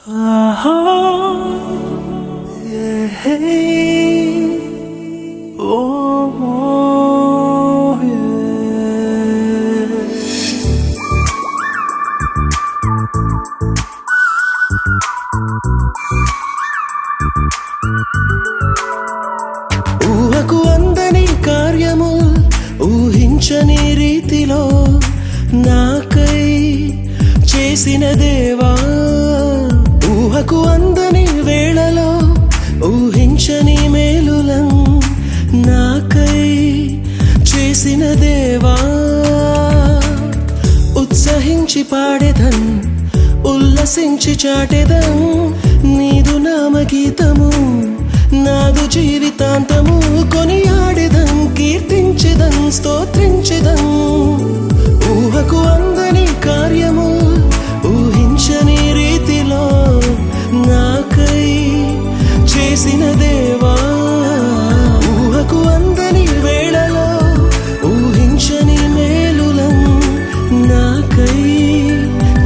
ఊహకు అందని కార్యము ఊహించని రీతిలో నాకై చేసిన దేవా, ఊహకు అందని వేళలో ఊహించని మేలులం నాకై చేసిన దేవా, ఉత్సహించి పాడెదన్ ఉల్లసించి చాటెదన్ నీదు నామగీతము, నాదు జీవితాంతము కొనియాడెదన్ కీర్తించెదన్ స్తోత్రించెదన్. ఊహకు అందని కార్యము ఊహించని రీతిలో నాకై చేసిన దేవా, ఊహకు అందని వేళలో ఊహించని మేలులం నాకై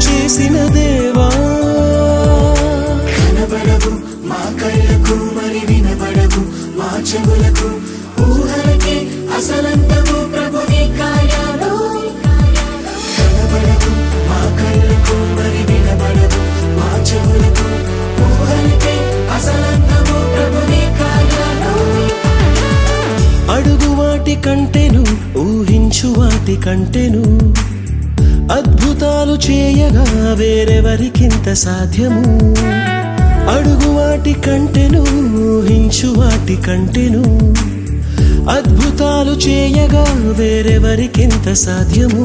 చేసిన దేవా. కనబడవు మా కళ్ళకు మరి వినబడవు మా చెవులకు, ఊహలకే అసలంతము ప్రభు నీ కార్యాలు. కనబడవు మా కళ్ళకు మరి వినబడవు మా చెవులకు, ఊహలకే అసలంతము ప్రభు నీ కార్యాలు. అడుగు వాటి కంటెను ఊహించు వాటి కంటెను అద్భుతాలు చేయగా వేరెవరికింత సాధ్యము. అడుగు వాటి కంటెను ఊహించు వాటి కంటెను అద్భుతాలు చేయగా వేరెవరికింత సాధ్యము.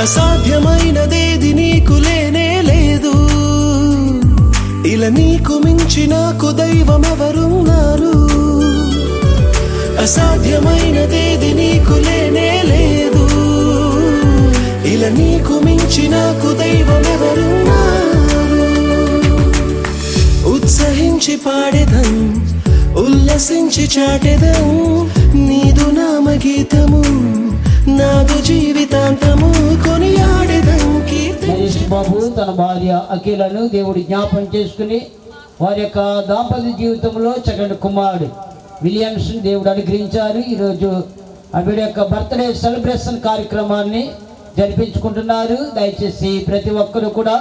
అసాధ్యమైనదేది నీకు లేనే లేదు, ఇలా నీకు మించి నాకు దైవం ఎవరున్నారు. అసాధ్యమైనదేది నీకు లేనే లేదు, ఇలా నీకు మించి నాకు దైవం ఎవరున్నారు. ఉత్సహించి పాడెదన్ ఉల్లసించి చాటెదన్ నీదు నామగీతము, నాదు జీవితాంతము కొనియాడెదన్ నరేష్ బాబు తన భార్య అఖిలను దేవుడి జ్ఞాపం చేసుకుని వారి యొక్క దాంపత్య జీవితంలో చక్కటి కుమారుడు విలియమ్స్ దేవుడు అనుగ్రహించారు. ఈరోజు ఆవిడ యొక్క బర్త్డే సెలబ్రేషన్ కార్యక్రమాన్ని జరిపించుకుంటున్నారు. దయచేసి ప్రతి ఒక్కరు కూడా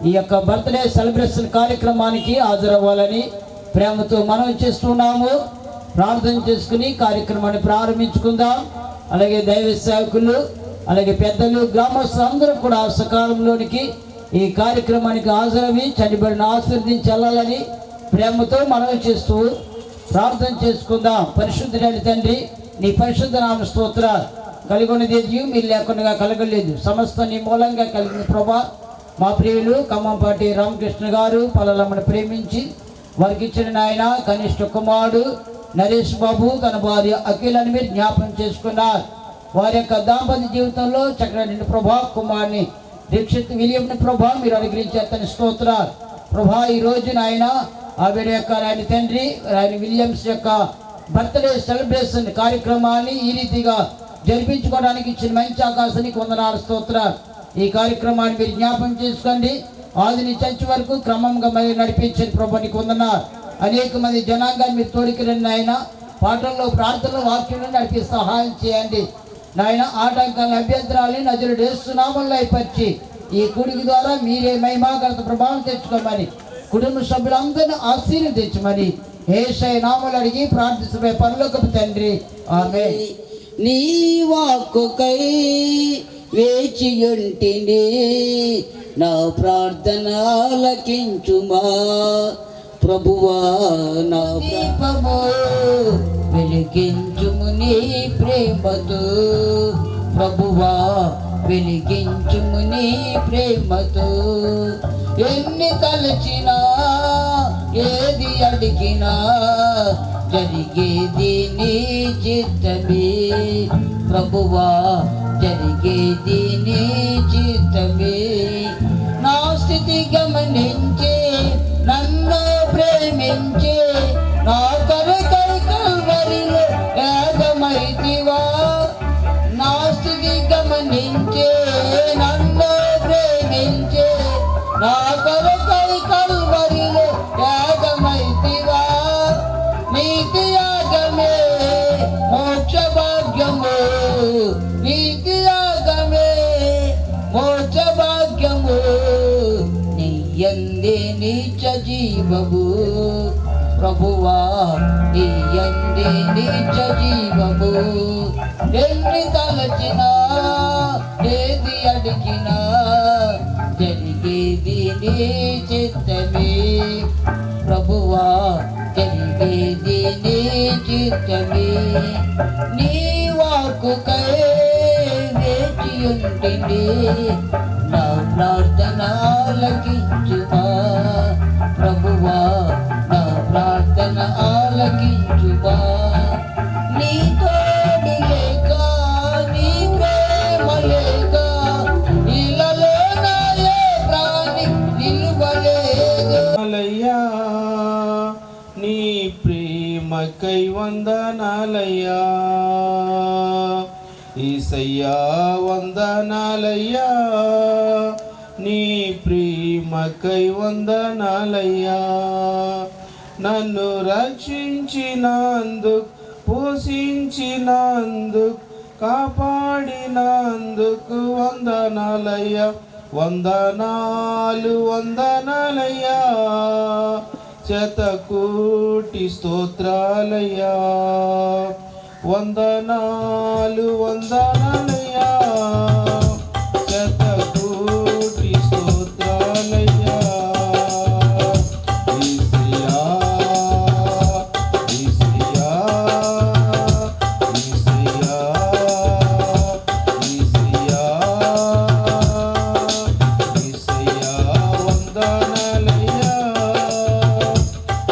ఈ యొక్క బర్త్డే సెలబ్రేషన్ కార్యక్రమానికి హాజరవ్వాలని ప్రేమతో మనం చేస్తున్నాము. ప్రార్థన చేసుకుని కార్యక్రమాన్ని ప్రారంభించుకుందాం. అలాగే దైవ సేవకులు, అలాగే పెద్దలు, గ్రామస్తులు అందరూ కూడా సకాలంలోనికి ఈ కార్యక్రమానికి హాజరవి చనిబడిన ఆశీర్వదించి వెళ్ళాలని ప్రేమతో మనం చేస్తూ ప్రార్థన చేసుకుందాం. పరిశుద్ధుడైన తండ్రి, నీ పరిశుద్ధ నామ స్తోత్ర కలిగొన్నది మీరు లేకుండా కలగలేదు, సమస్త నీ మూలంగా కలిగిన ప్రభా. మా ప్రియులు ఖమ్మంపాటి రామకృష్ణ గారు పల్లెమ్మను ప్రేమించి వారికి ఇచ్చిన నాయన కనిష్ట కుమారుడు నరేష్ బాబు తన భార్య అఖిలని మీరు జ్ఞాపకం చేసుకున్నారు. వారి యొక్క దాంపత్య జీవితంలో చక్కటి ప్రభా కుమార్ని దీక్షిత్ విలియంని ప్రభా మీరు అనుగ్రహించారు. తన స్తోత్రాలు ప్రభా. ఈ రోజు నాయన ఆవిడ యొక్క రాని తండ్రి రాని విలియమ్స్ యొక్క బర్త్డే సెలబ్రేషన్ కార్యక్రమాన్ని ఈ రీతిగా జరిపించుకోవడానికి ఇచ్చిన మంచి అవకాశానికి వందనాలు స్తోత్రాలు. ఈ కార్యక్రమాన్ని మీరు జ్ఞాపకం చేసుకోండి. ఆదిని చర్చి వరకు క్రమంగా మరి నడిపించిన ప్రభునికి వందనాలు. అనేక మంది జనాంగాన్ని మీరు తోడికిరండి నాయన. పాటల్లో ప్రార్థనలో వాక్యంలో నడిపి సహాయం చేయండి నాయన. ఆటంకాల అభ్యంతరాలని నదులు వేస్తున్నామల్లో అయిపరిచి ఈ కూడికి ద్వారా మీరే మహిమాగత ప్రభావం తెచ్చుకోమని కుటుంబ సభ్యులందరినీ ఆశీర్వదించమని యేసయ్య నామములో అడిగి ప్రార్థిస్తున్న పరలోకపు తండ్రి, ఆమేన్. నీ వాక్కుకై వేచియుంటిని, నా ప్రార్థన ఆలకించుమా ప్రభువా. నా దీపము వెలిగించుము నీ ప్రేమతో ప్రభువా, వెలిగించుము నీ ప్రేమతో. ఎన్ని తలచినా ఏది అడిగినా జరిగేది నీ చిత్తమే ప్రభువా, జరిగేది నీ చిత్తమే. నా స్థితి గమనించి నన్ను ప్రేమించి నా కొరకై కల్వరిలో యాగమైతివా. నా స్థితి గమనించి నన్ను ప్రేమించి నా కొరకై కల్వరిలో ఎందే నిత్య జీవము ప్రభువా నీ ఎందే నిత్య జీవము ఎన్ని తలచినా ఏది అడిగినా జరిగేది నీ చిత్తమే ప్రభువా జరిగేది నీ చిత్తమే నీ వాక్కుకై వేచి ఉంటిని నా ప్రార్థన ఆలకించుమా ప్రభువా నా ప్రార్థన ఆలకించుమా నీ తోడు లేక నీ ప్రేమ లేక ఇలలో నాయే ప్రాణి నిలువలేదు నీ ప్రేమకై వందనాలయ్యా యేసయ్యా వందనాలయ్యా నీ ప్రేమకై వందనాలయ్యా నన్ను రక్షించినందుకు పోషించినందుకు కాపాడినందుకు వందనాలయ్యా వందనాలు వందనాలయ్యా శతకోటి స్తోత్రాలయ్యా వందనాలు వందనాలయ్యా శతకోటి స్తోత్రాలయ్యా యేసయ్యా యేసయ్యా యేసయ్యా యేసయ్యా యేసయ్యా వందనాలయ్యా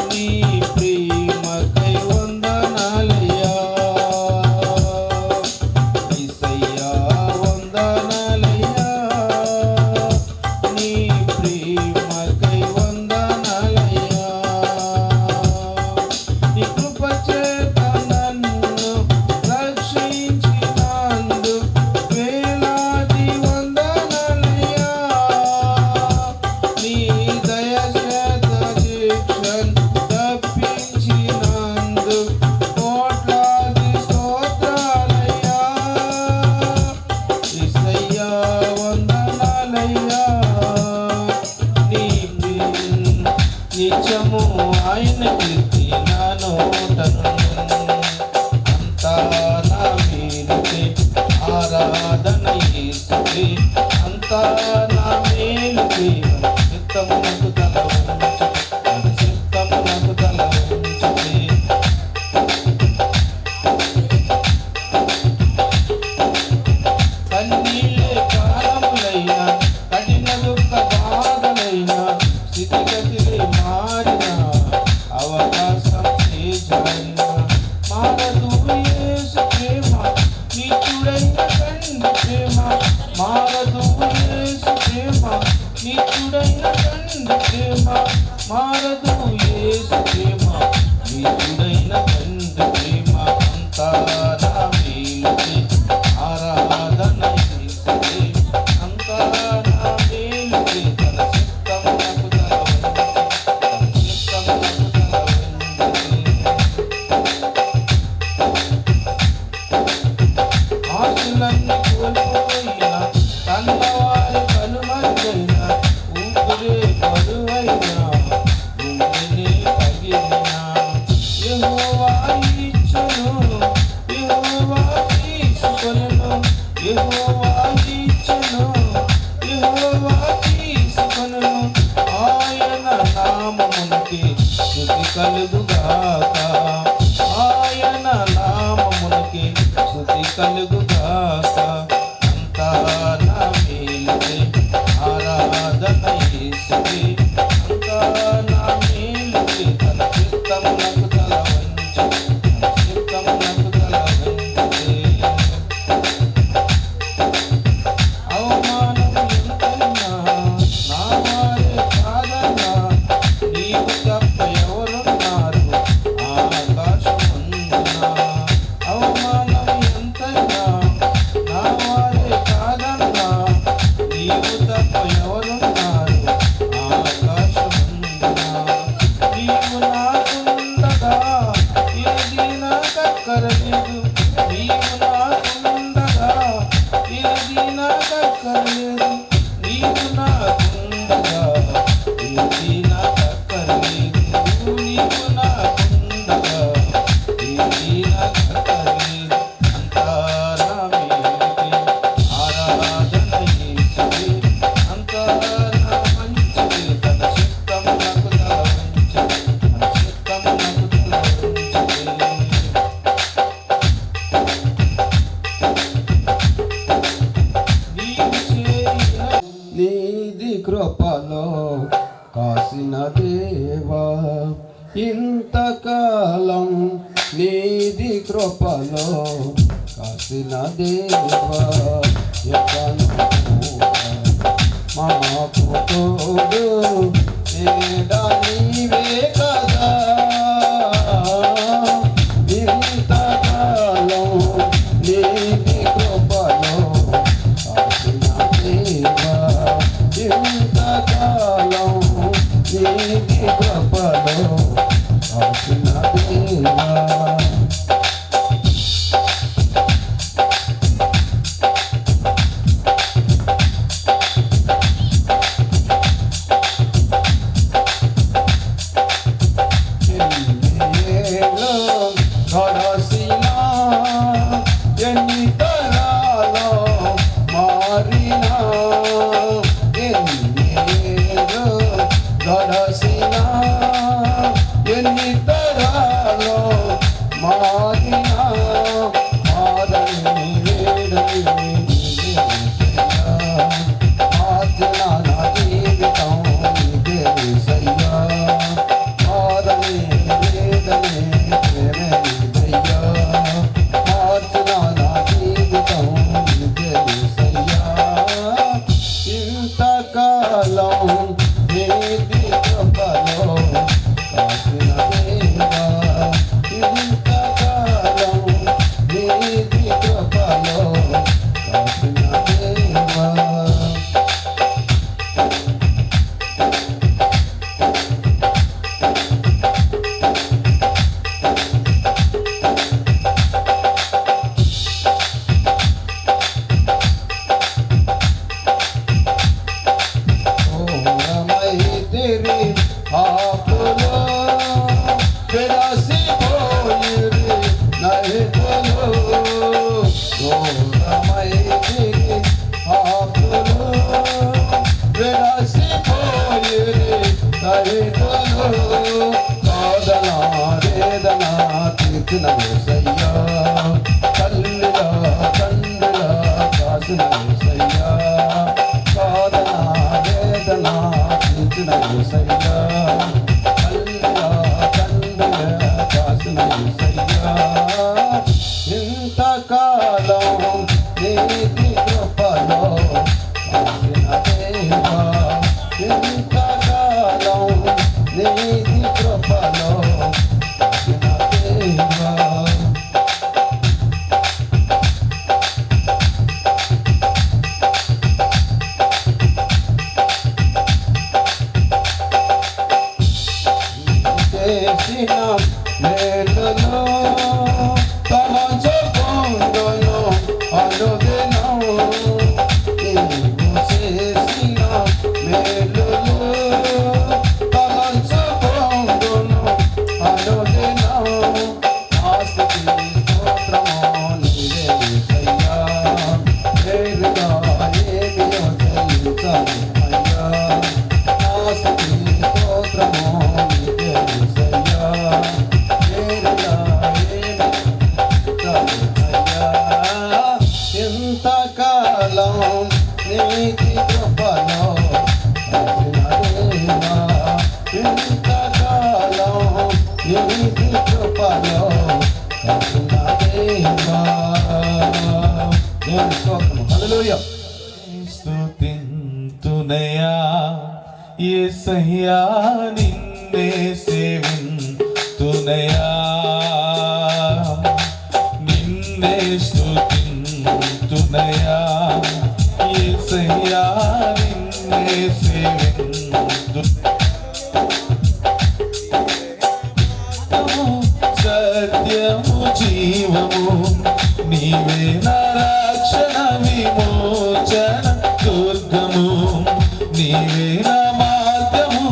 నీ ప్రేమకై వందనాలయ్యా యేసయ్యా వందనాలయ్యా నీ ప్రేమకై వందనాలయ్యా నీ కృప చేత నన్ను రక్షించినందుకు వేలాది వందనాలయ్యా నీ దయ చేత శిక్షను తప్పించినందుకు కోట్లాది స్తోత్రాలయ్యా యేసయ్యా వందనాలయ్యా నీ నిత్యము ఆయన కీర్తి నా నోటను అంతా నా మేలుకే ఆరాధన యేసుకే అంతా నా మేలుకే చిత్తమునకు తల వంచుకే చిత్తమునకు తల వంచుకే కన్నీళ్ళే కాలములైనా కఠిన దుఃఖ బాధలైనా స్థితిగతిలే మారిన అవకాశం చేజారిన మారదు యేసు ప్రేమ నిత్యుడైన తండ్రి ప్రేమ మారదు యేసు ప్రేమ నిత్యుడైన తండ్రి ప్రేమ మారదు యేసు ప్రేమ నిత్యుడైన తండ్రి ప్రేమ అంతా నా మేలుకే ఆరాధన యేసుకే అంతా నా మేలుకే తన చిత్తమునకు తల వంచుకే తన చిత్తమునకు తల వంచుకే ఆశలన్నీ కోల్పోయినా కన్నవారి కనుమరుగైనా ఊపిరే కరువైనా గుండెనే పగిలినా యెహోవా ఇచ్చెను యెహోవా తీసుకొనెను యెహోవా ఇచ్చెను యెహోవా తీసుకొనెను ఆయన నామమునకే స్తుతి కలుగుగాక ఆయన నామమునకే స్తుతి కలుగుగాక అంతా నా మేలుకే ఆరాధన యేసుకే అంతా నా మేలుకే తన చిత్తమునకు తల వంచుకే తన చిత్తమునకు తల వంచుకే అవమానము ఎంతైనా నా వారే కాదన్నా నీవు తప్ప ఎవరున్నారు ఆకాశమందున అవమానం ఎంతైనా ఏది నాకక్కర్లేదు నీవు నాకుండగా ఏది నాకక్కర్లేదు అంతా నా మీదికి ఆరాధన యేసువే అంతా నా మంచిది తన చిత్తం నాకు తలవంచి తన చిత్తం నాకు నీది కృపలో కాసిన దేవా ఇంతకాలం నీది కృపలో కాసిన దేవా మాకు తోడు ఏడా నీవే కదా ఇంతకాలం నీది కృపలో కాసిన దేవా ఇంతకాలం నీది కృపలో కాసిన దేవా గడసిన ఎన్ని తరాలో మారినా ఎన్నేళ్ళు గడసిన ఎన్ని తరాలో మారినా మారని వేడని మార్చిన నా జీవితం నీదే యేసయ్యా మారని వేడని ప్రేమే నీదయ్యా మార్చిన నా జీవితం నీదే యేసయ్యా ఇంతకాలం నీది కృపలో కాసిన దేవా ఇంతకాలం నీది కృపలో కాసిన దేవా तेरे आपलो बेरासी बोले नहीं बोलो गोरमाई तेरे आपलो बेरासी बोले नहीं बोलो कादना रेदना तीर्थना सैया कल्ला कंडला कासना सैया कादना रेदना तीर्थना सैया कल्ला कंडला कासना सैया ఇంతకాలం నీది కృపలో కాసిన దేవా ఇంతకాలం నీది కృపలో కాసిన దేవా చేసిన మేలులో తలంచుకుందును అనుదినం నీవు చేసిన మేలులో తలంచుకుందును అనుదినం ఆస్తుతి స్తోత్రము నీవే యేసయ్యా వేరుగా ఏమియో చెల్లించాలి అయ్యా ఆస్తుతి స్తోత్రము నీవే యేసయ్యా వేరుగా ఏమియో ఇంతకాలం నీతి కృపలో కాసిన దేవా ఇంతకాలం నీతి కృపలో కాసిన దేవా దేవుని స్తోత్రం హల్లెలూయా స్తుతింతునయా యేసయ్యా నిన్నే సేవింతునయా నిన్నే స్తుతింతునయా యేసయ్యా నిన్నే సేవింతు సత్యము జీవము నీవే నా రక్షణ విమోచన దుర్గము నీవే నా మార్గము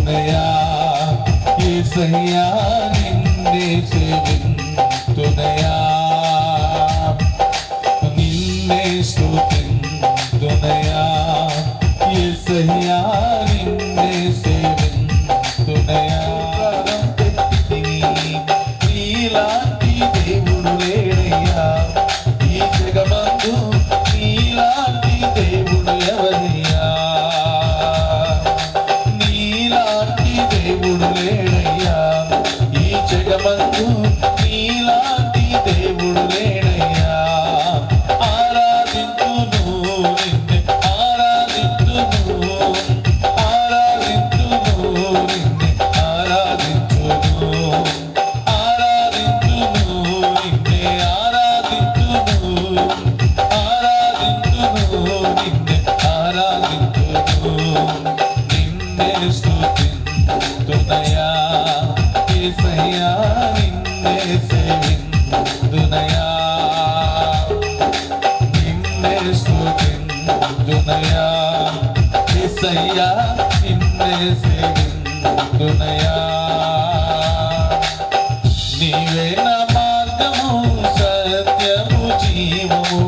సేవింతునయా యేసయ్యా నిన్నే సేవింతునయా నిన్నే స్తుతింతునయా యేసయ్యా నిన్నే సేవింతునయా నీలాంటి దేవుడు లేడయ్యా ఈ జగమందు నీలాంటి దేవుడు ఎవరయ్యా నీలాంటి దేవుడు లేడయ్యా ఈ జగమందు నీలాంటి దేవుడు లేడయ్యా ఆరాధింతును నిన్నే ఆరాధింతును నిన్నే ఆరాధింతును నిన్నే నిన్నే స్తుతింతునయా యేసయ్యా నిన్నే సేవింతునయా నిన్నే స్తుతింతునయా యేసయ్యా నిన్నే సేవింతునయా నీవే నా మార్గము సత్యము జీవము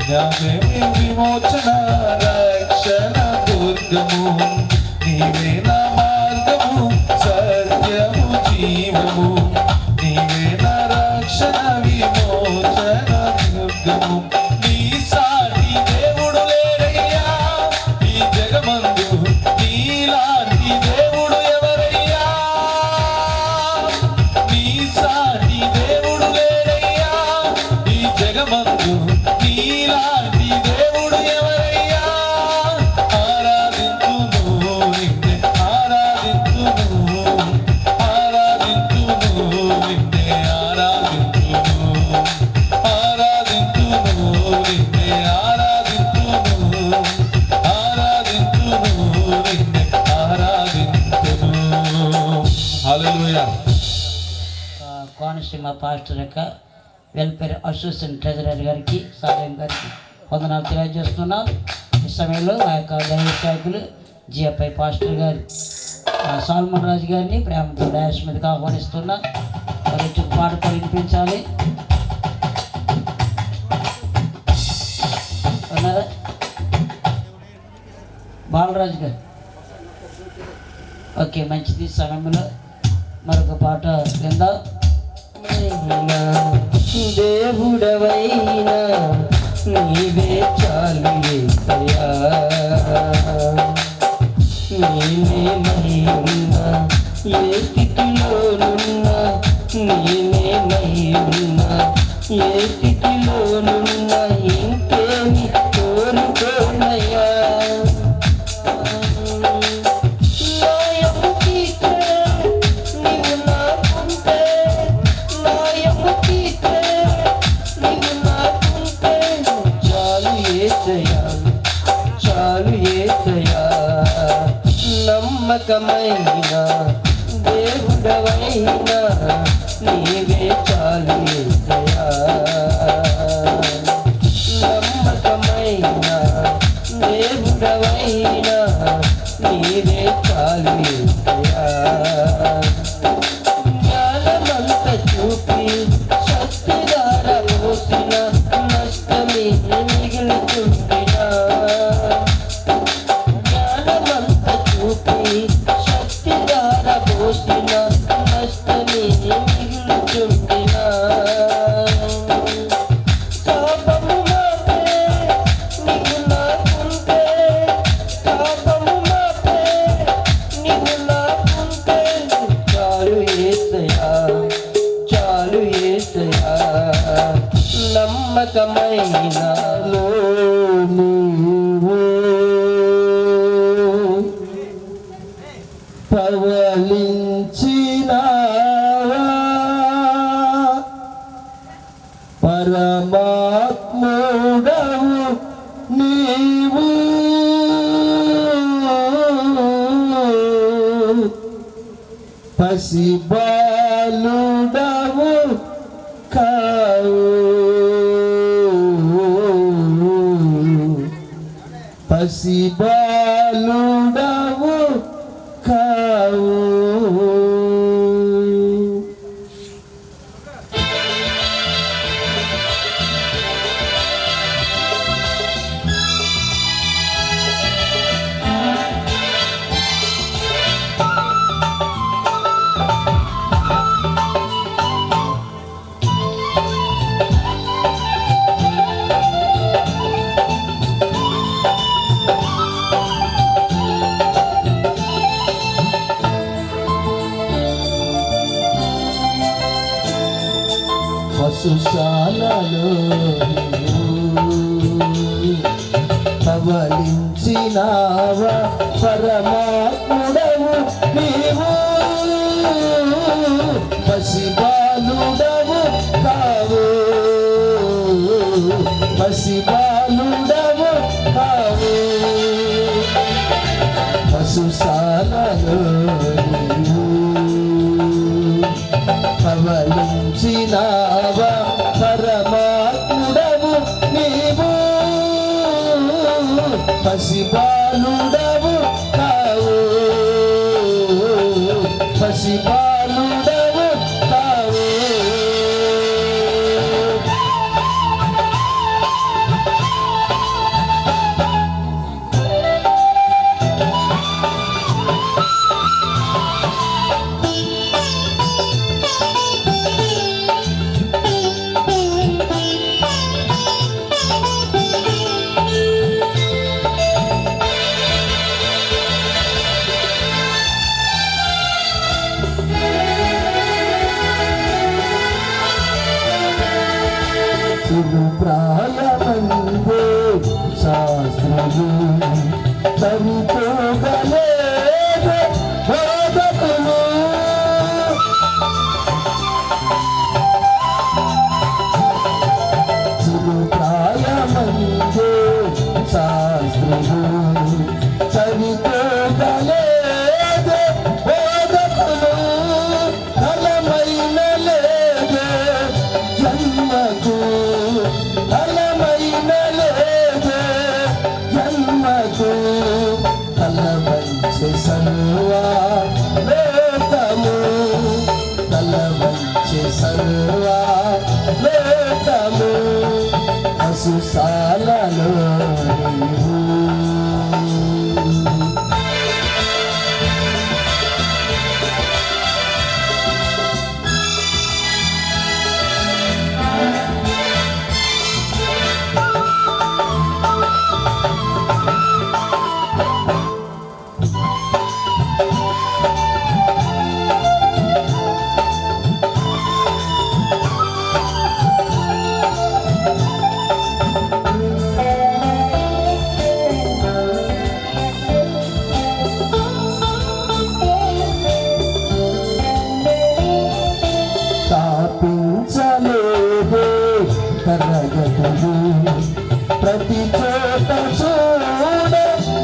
జ్ఞానమే విమోచన రక్షణ దుర్గము నీవే నా మార్గము సత్యము జీవము నీవే నా రక్షణ విమోచన దుర్గము నీ సాటి దేవుడు లేడయ్యా ఈ జగమందు నీలాంటి దేవుడు ఎవరయ్యా నీ సాటి దేవుడు లేడయ్యా ఈ జగమందు నీలాంటి దేవుడు ఎవరయ్యా ఆరాధింతును నిన్నే ఆరాధింతును నిన్నే ఆరాధింతును నిన్నే ఆరాధింతును నిన్నే ఆరాధింతును హల్లెలూయా. కోనసీమ పాస్టర్ యొక్క వెల్ఫేర్ అసోసియేషన్ ట్రెజరర్ గారికి సాలయం గారికి వందనాలు తెలియజేస్తున్నాం. ఈ సమయంలో మా యొక్క దైవ సేవకులు జిఎఫ్ఐ పాస్టర్ గారు సాల్మన్ రాజు గారిని ప్రేమతో డాష్ మీదకి ఆహ్వానిస్తున్నా. వారి వచ్చి పాట వినిపించాలి. ఉన్నారా బాలరాజు గారు? ఓకే, మంచిది. సమయంలో మరొక పాట విందాం. దేవుడవైనా నీవే చాలు యేసయ్యా నీవే మహిమా ఏ స్థితిలోనున్నా నీవే మహిమా ఏ స్థితిలోనున్నా ఇంకేమి కోరుకోనయ్యా చాలు యేసయ్యా నమ్మకమైన దేవుడవైనా నీవే చాలు యేసయ్యా నమ్మకమైన దేవుడవైనా నీవే చాలు యేసయ్యా జ్ఞానమంత చూపి శక్తిధార పోసిన నష్టమే మిగులుతుండినా జ్ఞానమంత చూపి శక్తిధార పోసిన నష్టమే మిగులుతుండినా శాపము మాపే నీవు నాకుంటే శాపము మాపే నీవు నాకుంటే చాలు యేసయ్యా చాలు యేసయ్యా నమ్మకమైన పవలించినావా పరమాత్ముడవు నీవు పసిబాలుడవు కావు పసిబాలుడవు కావు పశుశాలలో పవలించినావా పరమాత్ముడవు నీవు పసిబాలుడవు కావు పసిబాలుడవు కావు పశుశాలలో పవలించినావా పరమాత్ముడవు నీవు పసిబాలుడవు కావు పసిబాలుడవు కావు ప్రాయమందే శాస్త్రము చరితోగలేదు బోధకులు ప్రాయమందే శాస్త్రము చరితోగలేదు బోధకులు ఫలమైన లేదు జన్మకు ఫలమైన లేదు జన్మకు తలవంచె సర్వా వేదము తలవంచె సర్వా వేదము పశుశాలలో నీవు తాపించలేదే తరగతులు ప్రతి చోట చూడ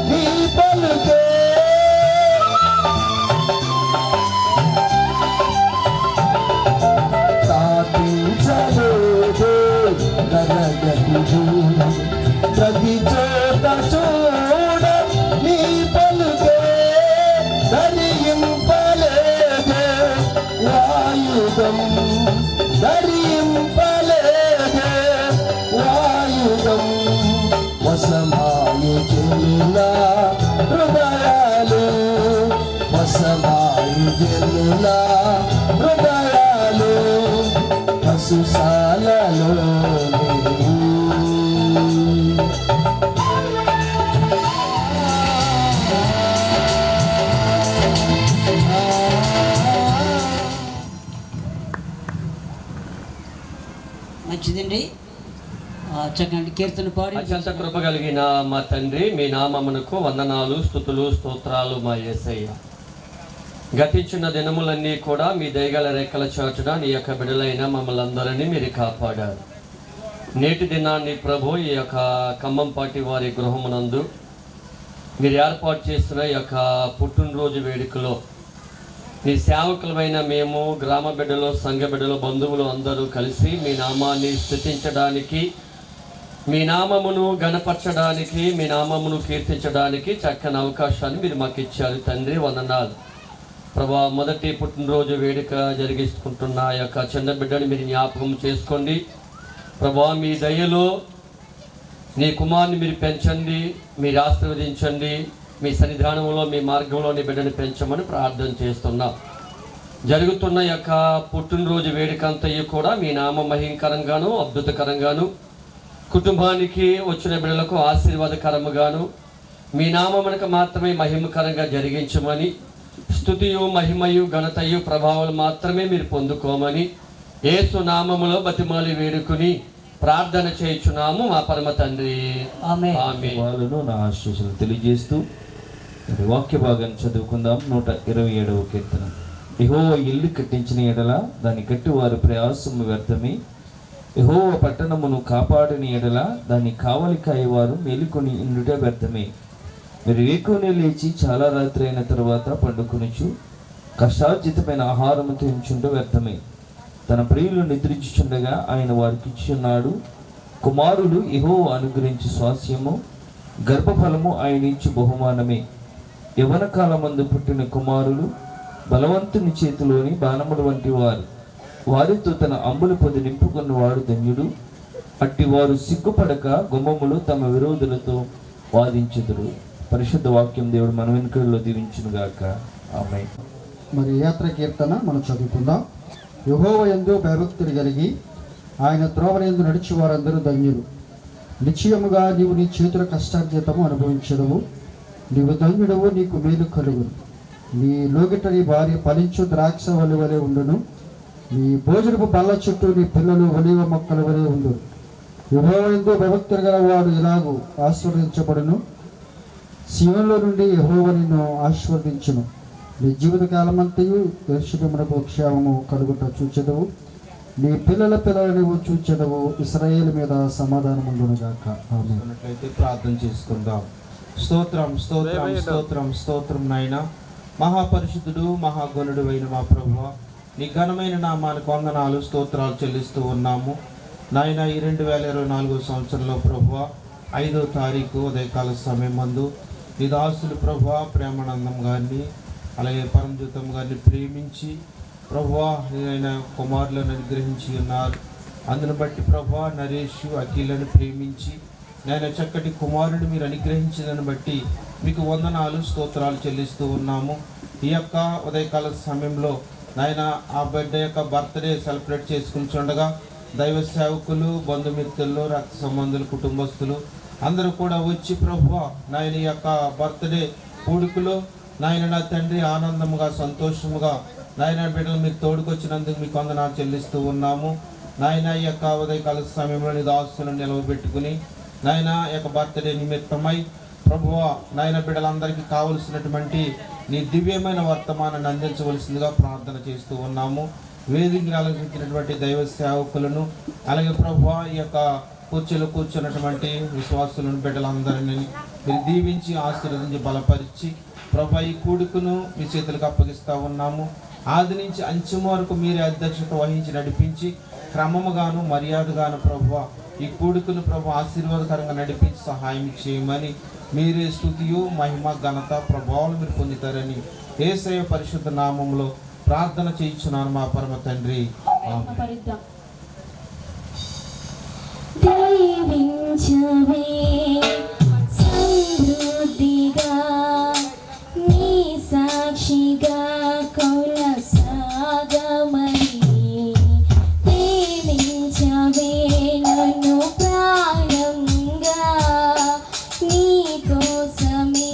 నీ పలుకే తాపించలేదే తరగతులు ప్రతి చోట చూడ నీ పలుకే ధరింపలేదే వాయుధం ధరింపలేదే వాయుధం వసమాయు జనుల హృదయాలు వసమాయు జనుల హృదయాలు పశుశాలలో నీవు మంచిదండి. చక్కని కీర్తన పాడి అత్యంత కృప కలిగిన మా తండ్రి, మీ నామమునకు వందనాలు, స్తుతులు, స్తోత్రాలు మా యేసయ్య. గతించిన దినములన్నీ కూడా మీ దయగల రెక్కల చాటున నీ యొక్క బిడలైన మమ్మల్ని అందరినీ మీరు కాపాడారు. నేటి దినాన్ని ప్రభు ఈ యొక్క ఖమ్మంపాటి వారి గృహమునందు మీరు ఏర్పాటు చేసిన ఈ యొక్క పుట్టినరోజు వేడుకలో నీ సేవకులమైన మేము, గ్రామ బిడ్డలు, సంఘ బిడ్డలు, బంధువులు అందరూ కలిసి మీ నామాన్ని స్తుతించడానికి, మీ నామమును గణపరచడానికి, మీ నామమును కీర్తించడానికి చక్కని అవకాశాన్ని మీరు మాకు ఇచ్చారు తండ్రి. వందనాలు ప్రభా. మొదటి పుట్టినరోజు వేడుక జరిగించుకుంటున్న ఆ యొక్క చిన్న బిడ్డని మీరు జ్ఞాపకం చేసుకోండి ప్రభా. మీ దయలో నీ కుమారుని మీరు పెంచండి, మీరు ఆశీర్వదించండి. మీ సన్నిధానంలో, మీ మార్గంలో నీ బిడ్డని పెంచమని ప్రార్థన చేస్తున్నాం. జరుగుతున్న యొక్క పుట్టినరోజు వేడుక అంతయు కూడా మీ నామ మహింకరంగాను, అద్భుతకరంగాను, కుటుంబానికి వచ్చిన బిడ్డలకు ఆశీర్వాదకరముగాను, మీ నామమునకు మాత్రమే మహిమకరంగా జరిగించమని, స్తుతియు, మహిమయు, ఘనతయు, ప్రభావాలు మాత్రమే మీరు పొందుకోమని యేసు నామములో బతిమాలి వేడుకుని ప్రార్థన చేయుచున్నాము మా పరమ తండ్రి. ఆమేన్. ఆమేన్. వాళ్ళను నా ఆశీస్సులు తెలియజేస్తూ మరి వాక్య భాగాన్ని చదువుకుందాం. 127వ కీర్తన. యెహోవా ఇల్లు కట్టించిన ఎడల దాన్ని కట్టి వారి ప్రయాసము వ్యర్థమే. యెహోవా పట్టణమును కాపాడని ఎడల దాన్ని కావలి కాయవారు మేలుకొని ఇండుట వ్యర్థమే. మీరు వేకునే లేచి చాలా రాత్రి అయిన తర్వాత పండుకొనుచు కష్టార్జితమైన ఆహారము తించుంట వ్యర్థమే. తన ప్రియులు నిద్రించుచుండగా ఆయన వారికి ఇచ్చున్నాడు. కుమారులు యెహోవా అనుగ్రహించు స్వాస్యము, గర్భఫలము ఆయన ఇచ్చు బహుమానమే. యవన కాలమందు పుట్టిన కుమారులు బలవంతుని చేతిలోని బాణముల వంటి వారు. వారితో తన అంబుల పొది నింపుకున్నవాడు ధన్యుడు. అట్టి వారు సిగ్గుపడక గుమ్మములు తమ విరోధులతో వాదించుదురు. పరిశుద్ధ వాక్యం దేవుడు మన వెనుకల్లో దీవించునుగాక. ఆమేన్. మరి యాత్ర కీర్తన మనం చదువుకుందాం. యెహోవా యందు భయభక్తులు కలిగి ఆయన త్రోవనందు నడిచి వారందరూ ధన్యులు. నిశ్చయముగా నీవు నీ చేతుల కష్టార్జితము అనుభవించదవు. నీవు ధన్యుడవు, నీకు మేలు కలుగును. నీ లోగిట నీ భార్య ఫలించు ద్రాక్ష వలి వలె ఉండును. నీ భోజనపు బల్ల చుట్టూ నీ పిల్లలు ఒలీవ మొక్కల వలె ఉండును. యెహోవా యందు భయభక్తులు గల వాడు ఇలాగూ ఆశీర్వదించబడును. సీయోనులో నుండి యెహోవా నిన్ను ఆశీర్వదించును. నీ జీవితకాలమంతయు యెరూషలేమునకు క్షేమము కలుగుట చూచెదవు. నీ పిల్లల పిల్లలు నీవు చూచెదవు. ఇశ్రాయేలు మీద సమాధానం ఉండునుగాక. ఆమేన్. ఉన్నట్లయితే ప్రార్థన చేసుకుందాం. స్తోత్రం స్తోత్రం స్తోత్రం స్తోత్రం నాయన, మహాపరిశుద్ధుడు మహాగణుడు అయిన మా ప్రభువా, నీ ఘనమైన నామానికి వందనాలు స్తోత్రాలు చెల్లిస్తూ ఉన్నాము నాయన. ఈ 2024 సంవత్సరంలో ప్రభువా 5వ తారీఖు ఉదయకాల సమయం మందు నీ దాసులు ప్రభువా ప్రేమానందం గారిని అలాగే పరమజ్యోతం గారిని ప్రేమించి ప్రభువా ఆయన కుమారులను అనుగ్రహించి ఉన్నారు. అందును బట్టి ప్రభువా నరేష్ అఖిలను ప్రేమించి నేను చక్కటి కుమారుడు మీరు అనుగ్రహించిందని బట్టి మీకు వందనాలు స్తోత్రాలు చెల్లిస్తూ ఉన్నాము. ఈ యొక్క ఉదయకాల సమయంలో నాయన ఆ బిడ్డ యొక్క బర్త్డే సెలబ్రేట్ చేసుకుంటుండగా దైవ సేవకులు, బంధుమిత్రులు, రక్త సంబంధులు, కుటుంబస్తులు అందరూ కూడా వచ్చి ప్రభువా నాయన ఈ యొక్క బర్త్డే పూడుకులో నాయన నా తండ్రి ఆనందముగా సంతోషముగా నాయన బిడ్డలు మీరు తోడుకొచ్చినందుకు మీకు వందనాలు చెల్లిస్తూ ఉన్నాము నాయన. ఈ యొక్క ఉదయకాల సమయంలో నీ దాసులను నిలవబెట్టుకుని నాయన యొక్క బర్త్డే నిమిత్తమై ప్రభువా నాయన బిడ్డలందరికీ కావలసినటువంటి నీ దివ్యమైన వర్తమానాన్ని అందించవలసిందిగా ప్రార్థన చేస్తూ ఉన్నాము. వేదికను అలంకరించినటువంటి దైవ సేవకులను అలాగే ప్రభువా ఈ యొక్క కూర్చోలో కూర్చున్నటువంటి విశ్వాసులను బిడ్డలందరినీ మీరు దీవించి ఆశీర్వదించి బలపరిచి ప్రభా ఈ కూడుకును మీ చేతులకు అప్పగిస్తూ ఉన్నాము. ఆది నుంచి అంచెం వరకు మీరే అధ్యక్షత వహించి నడిపించి క్రమముగాను మర్యాదగాను ప్రభువా ఈ కూడుకును ప్రభు ఆశీర్వాదకరంగా నడిపించి సహాయం చేయమని మీరే స్తుతియు మహిమ ఘనత ప్రభావం మీరు పొందుతారని యేసయ్య పరిశుద్ధ నామంలో ప్రార్థన చేయించున్నాను మా పరమ తండ్రి. ఆమేన్. దీవించవే సమృద్ధిగా నీ సాక్షిగా కొనసాగమని ప్రేమించవే నన్ను ప్రాణంగా నీ కోసమే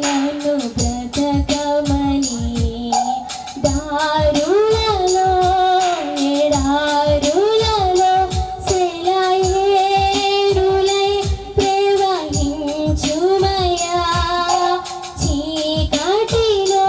నన్ను బ్రతకమని దారులలో ఎడారులలో సెలయేరులై ప్రవహించుమయా చీకటిలో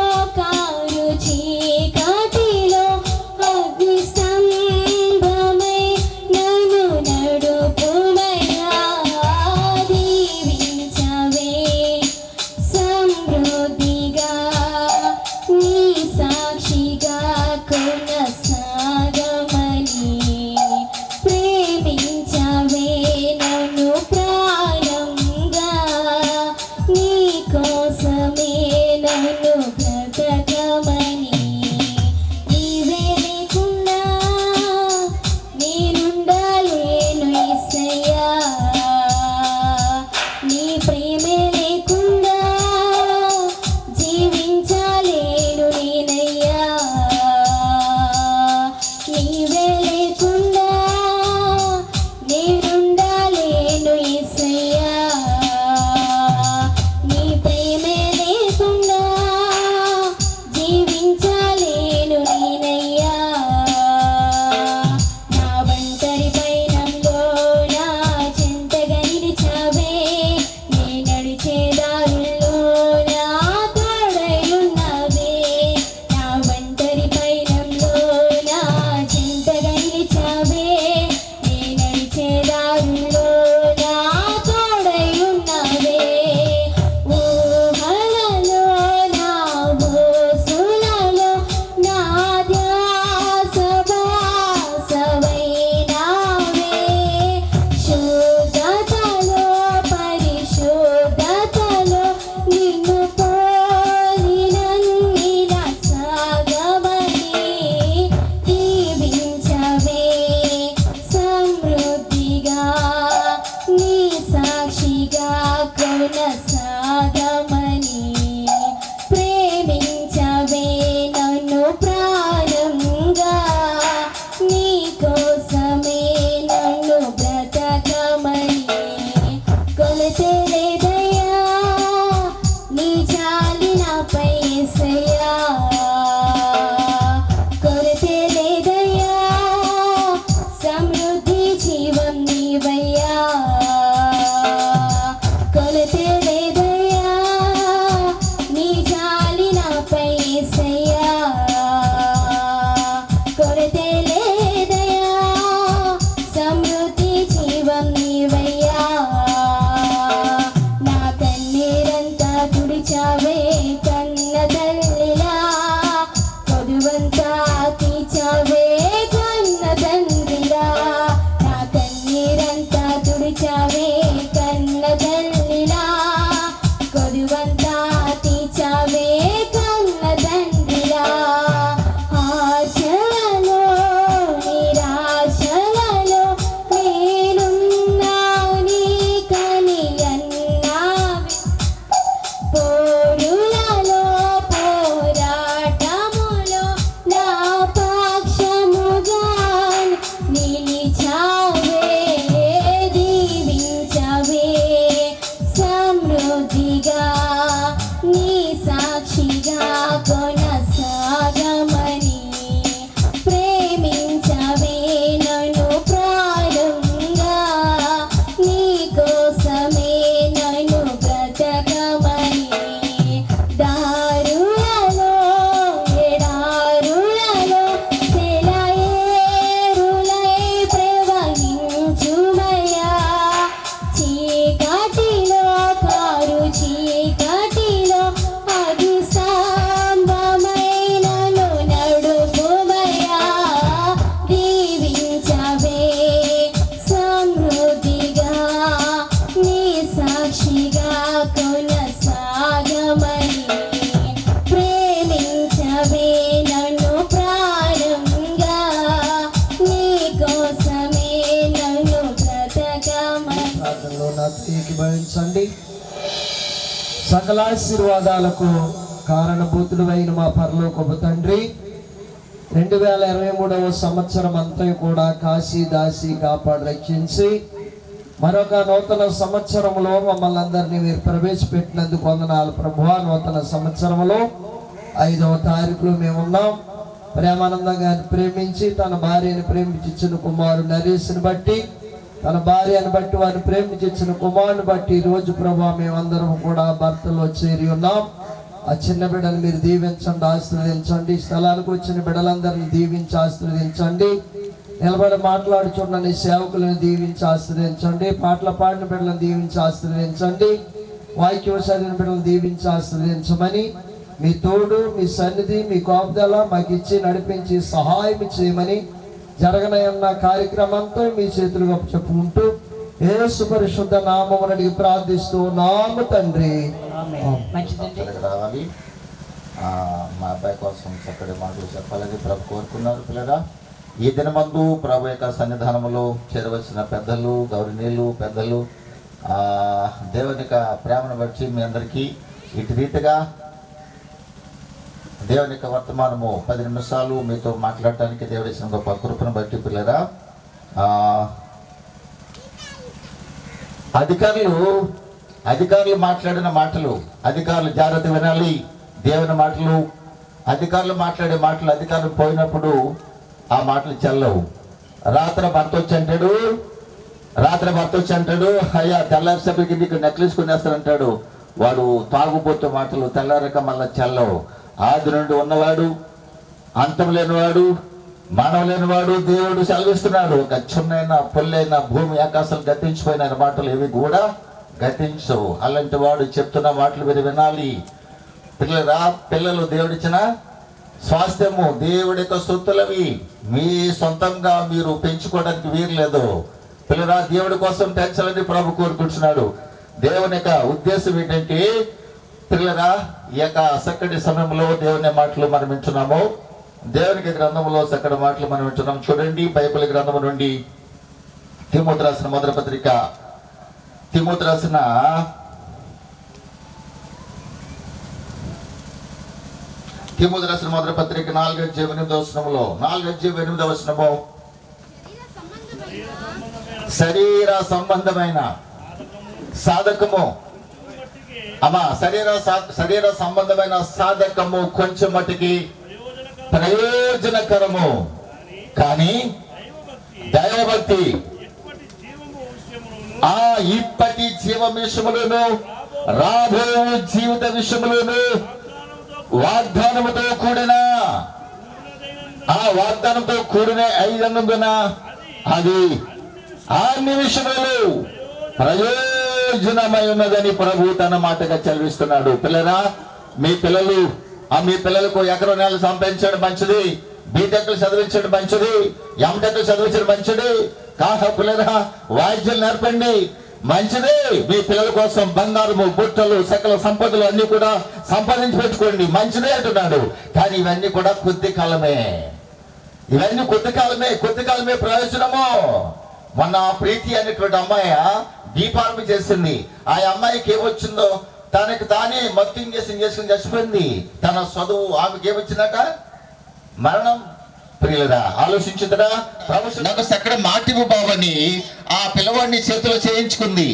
ఏకీభవించండి. సకల ఆశీర్వాదాలకు కారణభూతుడు అయిన మా పరలోకపు తండ్రి, 2023వ సంవత్సరం అంతా కూడా కాశీ దాసి కాపాడి రక్షించి మరొక నూతన సంవత్సరంలో మమ్మల్ని అందరినీ మీరు ప్రవేశపెట్టినందుకు వందనాలు ప్రభువా. నూతన సంవత్సరంలో 5వ తారీఖులో మేమున్నాం. ప్రేమానందం గారిని ప్రేమించి తన భార్యను ప్రేమించిన కుమారుడు నరేష్ని బట్టి, తన భార్యను బట్టి వారిని ప్రేమించిన కుమారుని బట్టి ఈరోజు ప్రభా మేమందరం కూడా భర్తలో చేరి ఉన్నాం. ఆ చిన్న బిడ్డను మీరు దీవించండి, ఆశీర్వదించండి. స్థలానికి వచ్చిన బిడ్డలందరినీ దీవించి ఆశీర్వదించండి. నిలబడి మాట్లాడుచున్న నీ సేవకులను దీవించి ఆశీర్వదించండి. పాటలు పాడిన బిడ్డలను దీవించి ఆశీర్వదించండి. వాక్యం చదివిన బిడ్డలను దీవించి ఆశీర్వదించమని, మీ తోడు, మీ సన్నిధి, మీ కాపుదల మాకు ఇచ్చి నడిపించి సహాయం చేయమని, జరగనన్న కార్యక్రమంతో మీ చేతులుగా చెప్పుకుంటూ యేసు పరిశుద్ధ నామమున అడిగి ప్రార్థిస్తూ నామ తండ్రి. రావాలి. మా అబ్బాయి కోసం చక్కటి మాటలు చెప్పాలని ప్రభు కోరుకున్నారు. పిల్లరా, ఈ దినమందు ప్రభు యొక్క సన్నిధానములో చేరవలసిన పెద్దలు, గౌరవనీయులు, పెద్దలు, దేవుని యొక్క ప్రేమను బట్టి మీ అందరికీ ఇటు రీతిగా దేవుని యొక్క వర్తమానము 10 నిమిషాలు మీతో మాట్లాడటానికి దేవుడి ఇచ్చిన గొప్ప కృపను బట్టి పిల్లరా, అధికారులు మాట్లాడిన మాటలు అధికారులు జాగ్రత్త వినాలి. దేవుని మాటలు, అధికారులు మాట్లాడే మాటలు అధికారులు పోయినప్పుడు ఆ మాటలు చెల్లవు. రాత్రి భర్త వచ్చి అంటాడు, అయ్యా తెల్లారి సభకి నీకు నెక్లెస్ కొనేస్తానంటాడు. వాడు తాగుబోతు మాటలు తెల్లారక మళ్ళా చెల్లవు. ఆది నుండి ఉన్నవాడు, అంతం లేనివాడు, మానవ లేనివాడు దేవుడు సెలవిస్తున్నాడు. ఒక చిన్నైనా పొల్లైన భూమి ఆకాశాలు గతించిపోయిన మాటలు ఏవి కూడా గతించవు. అలాంటి వాడు చెప్తున్న మాటలు మీరు వినాలి. పిల్లలు దేవుడిచ్చిన స్వాస్థ్యము, దేవుడి యొక్క సొత్తులవి. మీ సొంతంగా మీరు పెంచుకోవడానికి వీరలేదు. పిల్లరా, దేవుడి కోసం పెంచాలని ప్రభు కోరుకుంటున్నాడు. దేవుని యొక్క ఉద్దేశం ఏంటంటే పిల్లరా, ఈ యొక్క చక్కటి సమయంలో దేవుని మాటలు మనం వింటున్నాము. దేవునికి గ్రంథంలో చక్కటి మాటలు మనం వింటున్నాం. చూడండి, బైబిల్ గ్రంథం నుండి తిమోతి రాసిన మొదటి పత్రిక, తిమోతి రాసిన మొదటి పత్రిక 4:8 వచనము, శరీర సంబంధమైన సాధకము, శరీర సంబంధమైన సాధకము కొంచెం మట్టికి ప్రయోజనకరము, కానీ దైవభక్తి ఇప్పటి జీవ విషయములను రాబో జీవిత విషయములను వాగ్దానముతో కూడిన అయినందున అది అన్ని విషయములు ప్రయోజనమై ఉన్నదని ప్రభు తన మాటగా చదివిస్తున్నాడు. పిల్లరా, మీ పిల్లలకు ఎకరో నెలలు సంపాదించడం మంచిది, బీటెక్లు చదివించడం మంచిది, ఎంటెక్లు చదివించడం మంచిది. పిల్లరా, వాయిద్యాలు నేర్పండి, మంచిదే. మీ పిల్లల కోసం బంగారము, బుట్టలు, సకల సంపదలు అన్ని కూడా సంపాదించి పెట్టుకోండి, మంచిదే అంటున్నాడు. కానీ ఇవన్నీ కూడా కొద్ది కాలమే ప్రయోజనము. మొన్న ప్రీతి అనేటువంటి అమ్మాయి దీపార్మ చేసింది. ఆ అమ్మాయికి ఏమొచ్చిందో తనకు తానే మత్తు ఇంజెక్షన్ చేసుకుని చచ్చిపోయింది. తన చదువు ఆమెకి ఏమొచ్చిందట? మరణం. ప్రియులరా, ఆలోచించుదరా, నాకు సక్కడ మాటివు బావని ఆ పిల్లవాడిని చేతిలో చేయించుకుంది.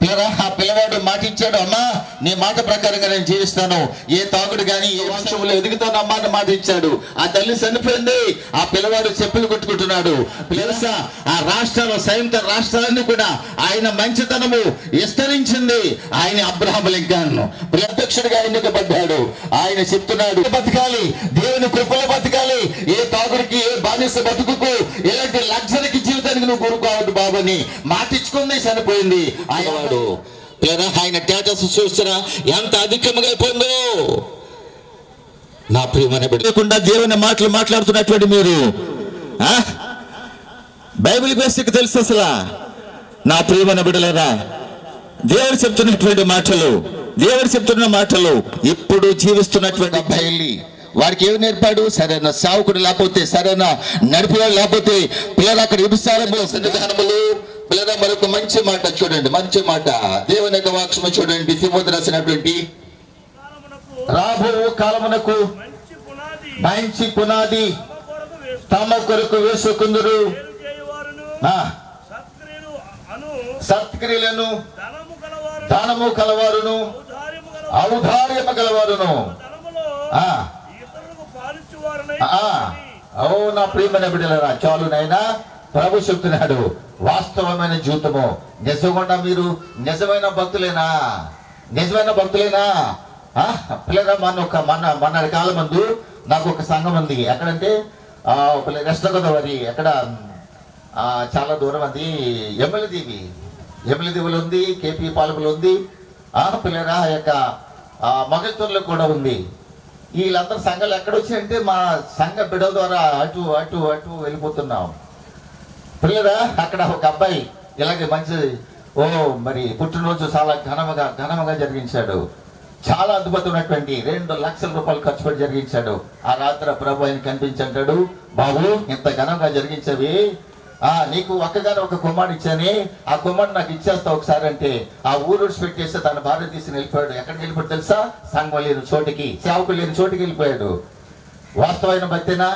పిల్లరా, ఆ పిల్లవాడు మాట ఇచ్చాడు, అమ్మా నీ మాట ప్రకారంగా నేను జీవిస్తాను, ఏ తాగుడు గాని ఏ వంశంలో ఎదుగుతాను అమ్మా అని మాట ఇచ్చాడు. ఆ తల్లి చనిపోయింది. ఆ పిల్లవాడు చెప్పులు కొట్టుకుంటున్నాడు. తెలుసా, ఆ రాష్ట్రాలు, సంయుక్త రాష్ట్రాలన్నీ కూడా ఆయన మంచితనము విస్తరించింది. ఆయన అబ్రహాం లింకన్ అధ్యక్షుడిగా ఎన్నికబడ్డాడు. ఆయన చెప్తున్నాడు, బతకాలి, దేవుని కృపలో బతకాలి, ఏ తాగుడికి, ఏ బానిస బతుకుకు, ఎలాంటి లగ్జరీకి జీవితానికి నువ్వు కోరుకోవద్దు బాబని మాట ఇచ్చుకుంది, చనిపోయింది. ఆయన తేజస్సు చూస్తున్నా ఎంత అధికంగా అయిపోయిందో. నా ప్రియమైన బిడ్డకుండా దేవుని మాటలు మాట్లాడుతున్నటువంటి మీరు బైబిల్ బేసిక్ తెలుసు అసలు. నా ప్రియమైన బిడ్డలారా, దేవుడు చెప్తున్న మాటలు ఇప్పుడు జీవిస్తున్నటువంటి అబ్బాయిల్ని వారికి ఏమి నేర్పాడు? సరైన సావుకుడు లేకపోతే, సరైన నడిపేవాడు లేకపోతే పిల్లలు అక్కడ విభిసారములు, సన్నిధానములు, లేదా మరొక మంచి మాట చూడండి, మంచి మాట దేవుని యొక్క వాక్యము చూడండి. తిమోతి రాసినటువంటి రాబో కాలమునకు మంచి పునాది తమ కొరకు వేసుకుందరు, సత్క్రియలను దానము కలవారును ఔదార్యము కలవారును. నా ప్రియమైన బిడ్డలారా, చాలునైనా ప్రభు చెప్తున్నాడు వాస్తవమైన జీవితము. నిజంగా మీరు నిజమైన భక్తులేనా? నిజమైన భక్తులేనా? పిల్లగా మన కాలం ముందు నాకు ఒక సంఘం ఉంది. ఎక్కడంటే వెస్ట్ గోదావరి, ఎక్కడ చాలా దూరం అది, ఎమ్మెల్యేదీవులు ఉంది, కేపీ పాలకులు ఉంది, పిల్లరా ఆ యొక్క మొగల్తూరులో కూడా ఉంది. వీళ్ళందరూ సంఘాలు ఎక్కడ వచ్చాయంటే మా సంఘ బిడ్డల ద్వారా అటు అటు అటు వెళ్ళిపోతున్నాం. పిల్లరా అక్కడ ఒక అబ్బాయి ఇలాగే మంచి మరి పుట్టినరోజు చాలా ఘనముగా జరిగించాడు. చాలా అద్భుతమైనటువంటి 2 లక్షల రూపాయలు ఖర్చు పెట్టి జరిగించాడు. ఆ రాత్రి ప్రభు ఆయన కనిపించాడు, బాబు ఇంత ఘనంగా జరిగించవి, నీకు ఒక్కగానే ఒక కుమారుడు ఇచ్చాని, ఆ కుమారుడు నాకు ఇచ్చేస్తా ఒకసారి అంటే ఆ ఊరు పెట్టేస్తే తన భార్య తీసుకుని వెళ్ళిపోయాడు. ఎక్కడికి వెళ్ళిపోయాడు తెలుసా? సంఘం లేని చోటికి, సేవకులు లేని చోటికి వెళ్ళిపోయాడు. వాస్తవమైన భక్తేనా?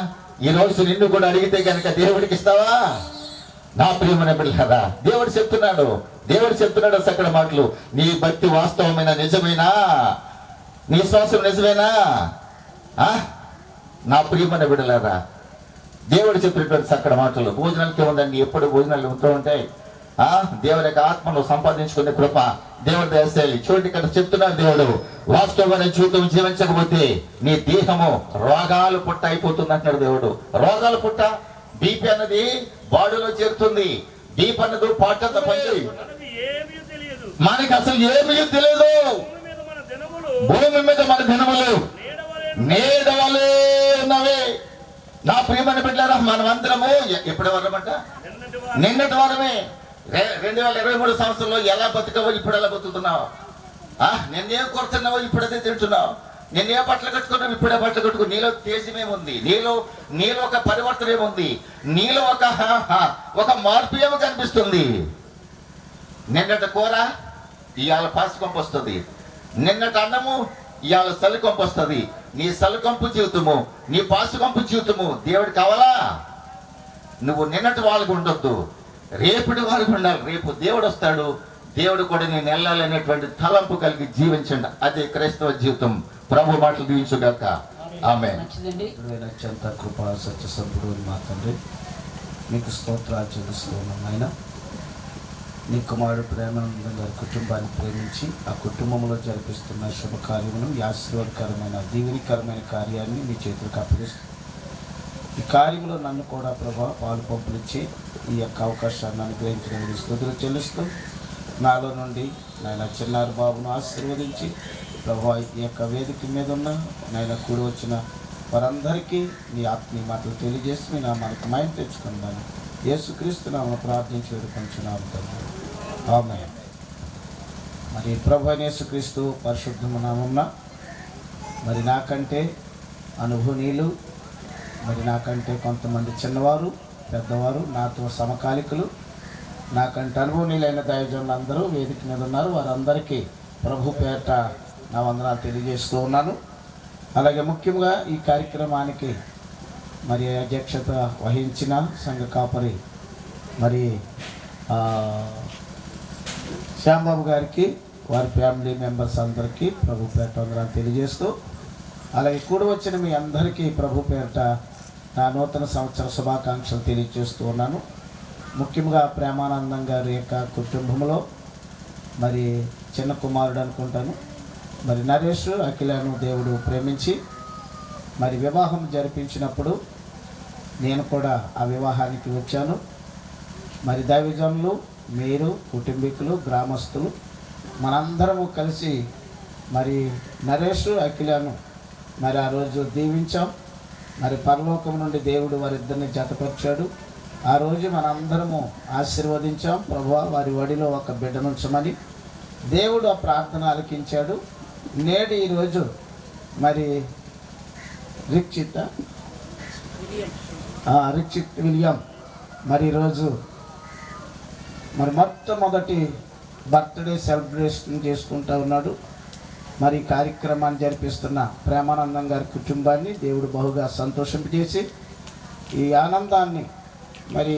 ఈ రోజు నిన్ను కూడా అడిగితే కనుక దేవుడికి ఇస్తావా? నా ప్రియమైన బిడ్డలారా, దేవుడు చెప్తున్నాడు అక్కడ మాటలు. నీ భక్తి వాస్తవమైన నిజమేనా? నీ శ్వాసం నిజమేనా? నా ప్రియమైన బిడ్డలారా, దేవుడు చెప్పినటువంటి అక్కడ మాటలు. భోజనాలకి ఉందండి, ఎప్పుడు భోజనాలు ఉంటూ ఉంటాయి. దేవుని యొక్క ఆత్మను సంపాదించుకునే కృప దేవుడు దయచేయాలి. చూడండి ఇక్కడ చెప్తున్నాడు దేవుడు, వాస్తవమైన జీవితం జీవించకపోతే నీ దేహము రోగాలు పుట్ట అయిపోతుంది అంటున్నాడు దేవుడు. రోగాలు పుట్ట, బీపీ అన్నది బాడీలో చేరుతుంది. బీపీ అన్నది పాటంత పని, మనకి అసలు ఏమీ తెలియదు. భూమి మీద మన దినములు నేడవలే ఉన్నవే. నా ప్రియమైన బిడ్డలారా, మనమందరము ఎప్పటి వరమంట? నిన్నటి వారమే. 2023 సంవత్సరంలో ఎలా బతుకవో ఇప్పుడు ఎలా బతుకుతున్నావు? నిన్నేం కొడుతున్నావో ఇప్పుడు అదే తింటున్నావు. నిన్నే బట్టలు కట్టుకున్నావు ఇప్పుడే బట్టలు కట్టుకో. నీలో తేజమేముంది? నీలో ఒక పరివర్తన ఏముంది? నీలో ఒక మార్పు ఏమో కనిపిస్తుంది. నిన్నటి కూర ఇవాళ పాసుకొంపు వస్తుంది, నిన్నటి అన్నము ఇవాళ సలికొంపు వస్తుంది. నీ సలికొంపు జీవితము, నీ పాసుకొంపు జీవితము దేవుడు కావాలా? నువ్వు నిన్నటి వాళ్ళకు ఉండొద్దు, రేపటి వాళ్ళకు ఉండాలి. రేపు దేవుడు వస్తాడు, దేవుడు కూడా నేను వెళ్ళాలనేటువంటి తలంపు కలిగి జీవించండి. అదే క్రైస్తవ జీవితం. ప్రభు మాటలు దీవించుగాక. ఆమె అత్యంత కృపా సత్య సంపూర్ణ మా తండ్రి, మీకు స్తోత్రాలు చెల్లిస్తూ ఉన్నాం. ఆయన నీ కుమారుడు ప్రేమానందం గారి కుటుంబాన్ని ప్రేమించి ఆ కుటుంబంలో జరిపిస్తున్న శుభకార్యమును, ఆశీర్వాదకరమైన దీవెనికరమైన కార్యాన్ని మీ చేతులకు అప్పగిస్తూ ఈ కార్యంలో నన్ను కూడా ప్రభా పాలు పంపులిచ్చి ఈ యొక్క అవకాశాన్ని అనుగ్రహించిన స్తుతులు చెల్లిస్తూ నాలో నుండి నాయన చిన్నారి బాబును ఆశీర్వదించి ప్రభా ఈ యొక్క వేదిక మీద ఉన్న నాయన కూడి వచ్చిన వారందరికీ మీ ఆత్మీయ మాటలు తెలియజేసి మీ నామానికి మాయం తెచ్చుకుందాను. యేసుక్రీస్తు నామమున ప్రార్థించి వేడుకొంచున్నాము తండ్రి. ఆమేన్. మరి ప్రభు యేసుక్రీస్తు పరిశుద్ధ నామమున మరి నాకంటే అనుభవనీయులు, మరి నాకంటే కొంతమంది చిన్నవారు పెద్దవారు, నాతో సమకాలికులు, నాకంటే అనుభవనీయులైన దైవజనులు అందరూ వేదిక మీద ఉన్నారు. వారందరికీ ప్రభు పేట నా వందనాలు తెలియజేస్తూ ఉన్నాను. అలాగే ముఖ్యంగా ఈ కార్యక్రమానికి మరి అధ్యక్షత వహించిన సంఘ కాపరి మరి శ్యాంబాబు గారికి, వారి ఫ్యామిలీ మెంబర్స్ అందరికీ ప్రభు పేట వందనాలు తెలియజేస్తూ, అలాగే కూడి వచ్చిన మీ అందరికీ ప్రభు పేరిట నా నూతన సంవత్సర శుభాకాంక్షలు తెలియజేస్తూ ఉన్నాను. ముఖ్యంగా ప్రేమానందం గారి యొక్క కుటుంబంలో మరి చిన్న కుమారుడు అనుకుంటాను, మరి నరేష్ అఖిలను దేవుడు ప్రేమించి మరి వివాహం జరిపించినప్పుడు నేను కూడా ఆ వివాహానికి వచ్చాను. మరి దైవజనులు, మీరు, కుటుంబీకులు, గ్రామస్తులు మనందరము కలిసి మరి నరేష్ అఖిలను మరి ఆ రోజు దీవించాం. మరి పరలోకం నుండి దేవుడు వారిద్దరిని జతపరిచాడు. ఆ రోజు మనందరము ఆశీర్వదించాం. ప్రభువా వారి వడిలో ఒక బిడ్డనుంచమని దేవుడు ఆ ప్రార్థన ఆలకించాడు. నేడు ఈరోజు మరి రిచిత్ విలియం మరి ఈరోజు మరి మొట్టమొదటి బర్త్డే సెలబ్రేషన్ చేసుకుంటూ ఉన్నాడు. మరి ఈ కార్యక్రమాన్ని జరిపిస్తున్న ప్రేమానందం గారి కుటుంబాన్ని దేవుడు బహుగా సంతోషింపజేసి ఈ ఆనందాన్ని, మరి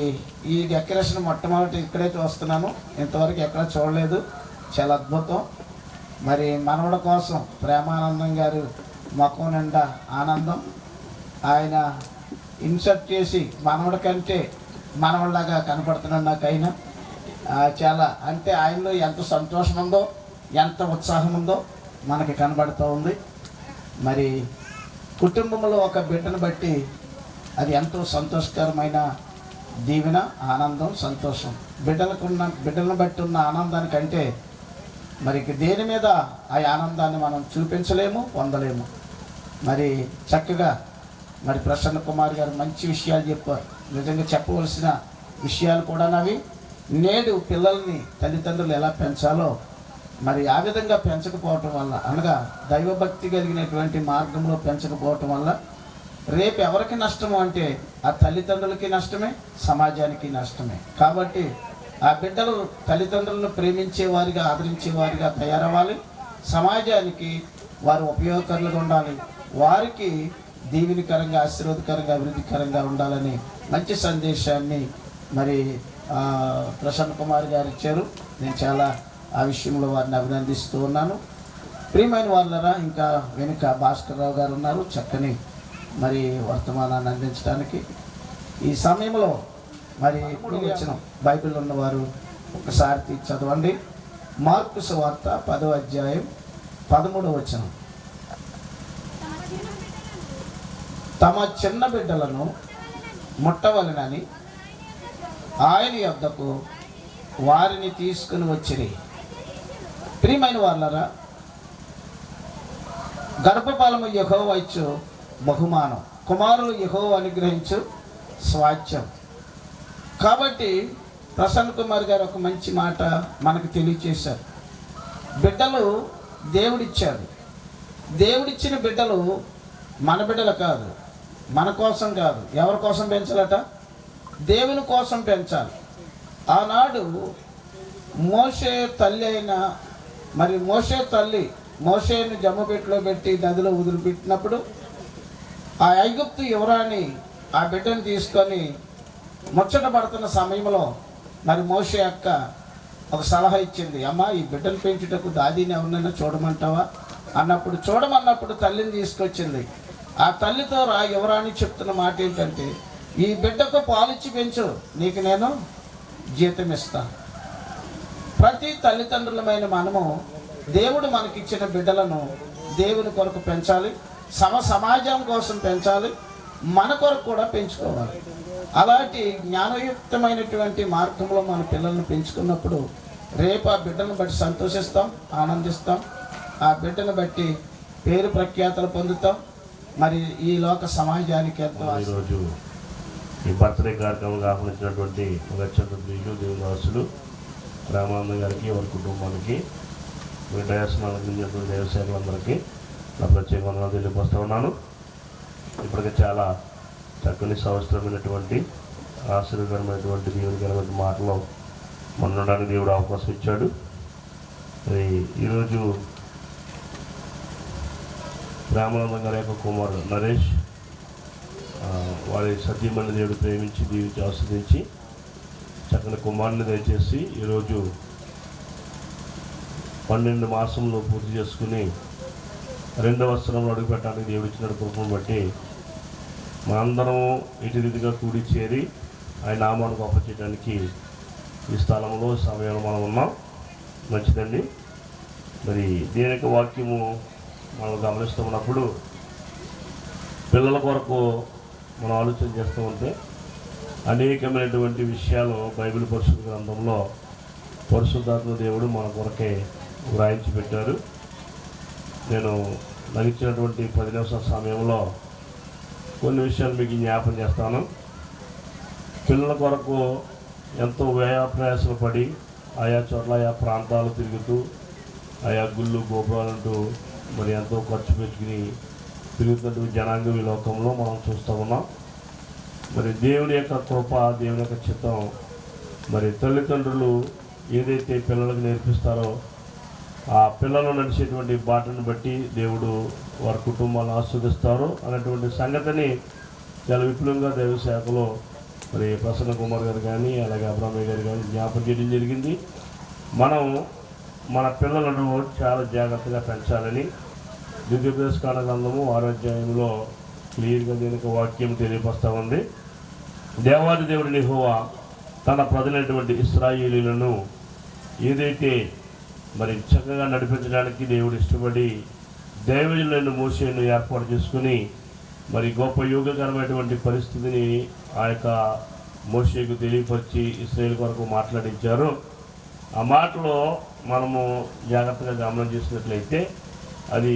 ఈ డెకరేషన్ మొట్టమొదటి ఇక్కడే చూస్తున్నాను, ఇంతవరకు ఎక్కడ చూడలేదు, చాలా అద్భుతం. మరి మనవడ కోసం ప్రేమానందం గారు ముఖం నిండా ఆనందం. ఆయన ఇన్సర్ట్ చేసి మనవడి కంటే మనవడిలాగా కనపడుతున్నాడు నాకు. ఆయన చాలా, అంటే ఆయనలో ఎంత సంతోషం ఉందో, ఎంత ఉత్సాహం ఉందో మనకి కనబడుతూ ఉంది. మరి కుటుంబంలో ఒక బిడ్డను బట్టి అది ఎంతో సంతోషకరమైన దీవెన, ఆనందం, సంతోషం. బిడ్డలను బట్టి ఉన్న ఆనందానికంటే మరి దేని మీద ఆ ఆనందాన్ని మనం చూపించలేము, పొందలేము. మరి చక్కగా మరి ప్రసన్న కుమార్ గారు మంచి విషయాలు చెప్పారు. నిజంగా చెప్పవలసిన విషయాలు కూడా అవి. నేడు పిల్లల్ని తల్లిదండ్రులు ఎలా పెంచాలో మరి ఆ విధంగా పెంచకపోవటం వల్ల, అనగా దైవభక్తి కలిగినటువంటి మార్గంలో పెంచకపోవటం వల్ల రేపు ఎవరికి నష్టము అంటే ఆ తల్లిదండ్రులకి నష్టమే, సమాజానికి నష్టమే. కాబట్టి ఆ బిడ్డలు తల్లిదండ్రులను ప్రేమించేవారిగా, ఆదరించేవారిగా తయారవ్వాలి. సమాజానికి వారు ఉపయోగకరులుగా ఉండాలి. వారికి దీవెనకరంగా, ఆశీర్వాదకరంగా, అభివృద్ధికరంగా ఉండాలని మంచి సందేశాన్ని మరి ప్రసన్న కుమార్ గారు ఇచ్చారు. నేను చాలా ఆ విషయంలో వారిని అభినందిస్తూ ఉన్నాను. ప్రియమైన వాళ్ళరా, ఇంకా వెనుక భాస్కర్ రావు గారు ఉన్నారు చక్కని మరి వర్తమానాన్ని అందించడానికి. ఈ సమయంలో మరి వచ్చిన బైబిల్ ఉన్నవారు ఒకసారి చదవండి. మార్కు సువార్త 10వ అధ్యాయం 13వ వచనం. తమ చిన్న బిడ్డలను ముట్టవలెనని ఆయన యొద్దకు వారిని తీసుకుని వచ్చిరి. ప్రియమైన వాళ్ళరా, గర్భఫలము యెహోవా ఇచ్చు బహుమానం, కుమారులు యెహోవా అనుగ్రహించు స్వాస్థ్యం. కాబట్టి ప్రసన్న కుమార్ గారు ఒక మంచి మాట మనకు తెలియచేశారు. బిడ్డలు దేవుడిచ్చారు. దేవుడిచ్చిన బిడ్డలు మన బిడ్డలు కాదు, మన కోసం కాదు. ఎవరి కోసం పెంచాలట? దేవుని కోసం పెంచాలి. ఆనాడు మోషే తల్లి అయిన మరి మోషే తల్లి మోషేని జమ్మపెట్టులో పెట్టి నదిలో వదిలిపెట్టినప్పుడు ఆ ఐగుప్తు యువరాణి ఆ బిడ్డను తీసుకొని ముచ్చట పడుతున్న సమయంలో మరి మోషే అక్క ఒక సలహా ఇచ్చింది. అమ్మ, ఈ బిడ్డను పెంచుటకు దాదీని ఎవరినైనా చూడమంటావా అన్నప్పుడు, చూడమన్నప్పుడు తల్లిని తీసుకొచ్చింది. ఆ తల్లితో యువరాణి చెప్తున్న మాట ఏంటంటే, ఈ బిడ్డకు పాలిచ్చి పెంచు, నీకు నేను జీతం ఇస్తాను. ప్రతి తల్లిదండ్రులమైన మనము దేవుడు మనకిచ్చిన బిడ్డలను దేవుని కొరకు పెంచాలి, సమాజం కోసం పెంచాలి, మన కొరకు కూడా పెంచుకోవాలి. అలాంటి జ్ఞానయుక్తమైనటువంటి మార్గంలో మన పిల్లలను పెంచుకున్నప్పుడు రేపు ఆ బిడ్డను బట్టి సంతోషిస్తాం, ఆనందిస్తాం. ఆ బిడ్డను బట్టి పేరు ప్రఖ్యాతలు పొందుతాం. మరి ఈ లోక సమాజానికి ఎంతో. ఈరోజు ఈ బర్త్డే కార్యక్రమం ఆహ్వానించినటువంటి గచ్చంద్రులు, దేవుదాసులు రామానంద గారికి, వారి కుటుంబానికి, డయాస్మానందించినటువంటి దేవసేవలందరికీ నా ప్రత్యేక వందనాలు తెలియపరుస్తూ ఉన్నాను. ఇప్పటికే చాలా చక్కని సంవత్సరమైనటువంటి ఆశీర్వదమైనటువంటి దీవెనకరమైన మాటలో మనడానికి దేవుడు అవకాశం ఇచ్చాడు. మరి ఈరోజు రామానందం గారి యొక్క కుమారుడు నరేష్, వారి సతీమణి దేవుడు ప్రేమించి దీవించి ఆస్వాదించి చక్కని కుమారుని దయచేసి ఈరోజు 12 మాసంలో పూర్తి చేసుకుని 2వ సంవత్సరంలో అడుగుపెట్టడానికి దేవుడు ఇచ్చిన కృపను బట్టి మనందరం ఇటుదిగా కూడి చేరి ఆయన నామాన్ని గొప్ప చేయడానికి ఈ స్థలంలో సమయంలో మనం ఉన్నాం. మంచిదండి. మరి దీని యొక్క వాక్యము మనం గమనిస్తున్నప్పుడు పిల్లల కొరకు మనం ఆలోచన చేస్తూ ఉంటే అనేకమైనటువంటి విషయాలు బైబిల్ పరిశుద్ధ గ్రంథంలో పరిశుద్ధాత్మ దేవుడు మన కొరకే వ్రాయించి పెట్టారు. నేను నడిచినటువంటి 10 నిమిషాల సమయంలో కొన్ని విషయాలు మీకు జ్ఞాపకం చేస్తాను. పిల్లల కొరకు ఎంతో వ్యయప్రయాసలు పడి ఆయా చోట్ల ఆయా ప్రాంతాలు తిరుగుతూ ఆయా గుళ్ళు గోపురాలంటూ మరి ఎంతో ఖర్చు పెట్టుకుని తిరుగుతున్నటువంటి జనాంగం ఈ లోకంలో మనం చూస్తూ ఉన్నాం. మరి దేవుని యొక్క కృప, దేవుని యొక్క చిత్తం మరి తల్లిదండ్రులు ఏదైతే పిల్లలకు నేర్పిస్తారో ఆ పిల్లలు నడిచేటువంటి బాటను బట్టి దేవుడు వారి కుటుంబాలను ఆస్వాదిస్తారు అనేటువంటి సంగతిని చాలా విపులంగా దైవ శాఖలో మరి ప్రసన్న కుమార్ గారు కానీ అలాగే అబ్రాహ్మయ్య గారు కానీ జ్ఞాపకం చేయడం జరిగింది. మనం మన పిల్లలను చాలా జాగ్రత్తగా పెంచాలని ద్వితీయోపదేశకాండ గ్రంథము 6వ అధ్యాయంలో క్లియర్గా దీనికి వాక్యం తెలియపరుస్తూ ఉంది. దేవాది దేవుడి యెహోవా తన ప్రజలైనటువంటి ఇశ్రాయేలీయులను ఏదైతే మరి చక్కగా నడిపించడానికి దేవుడు ఇష్టపడి దైవజనులైన మోషేను ఏర్పాటు చేసుకుని మరి గొప్ప యోగకరమైనటువంటి పరిస్థితిని ఆ యొక్క మోషేకు తెలియపరిచి ఇశ్రాయేల్ కొరకు మాట్లాడించారు. ఆ మాటలో మనము జాగ్రత్తగా గమనం చేసినట్లయితే అది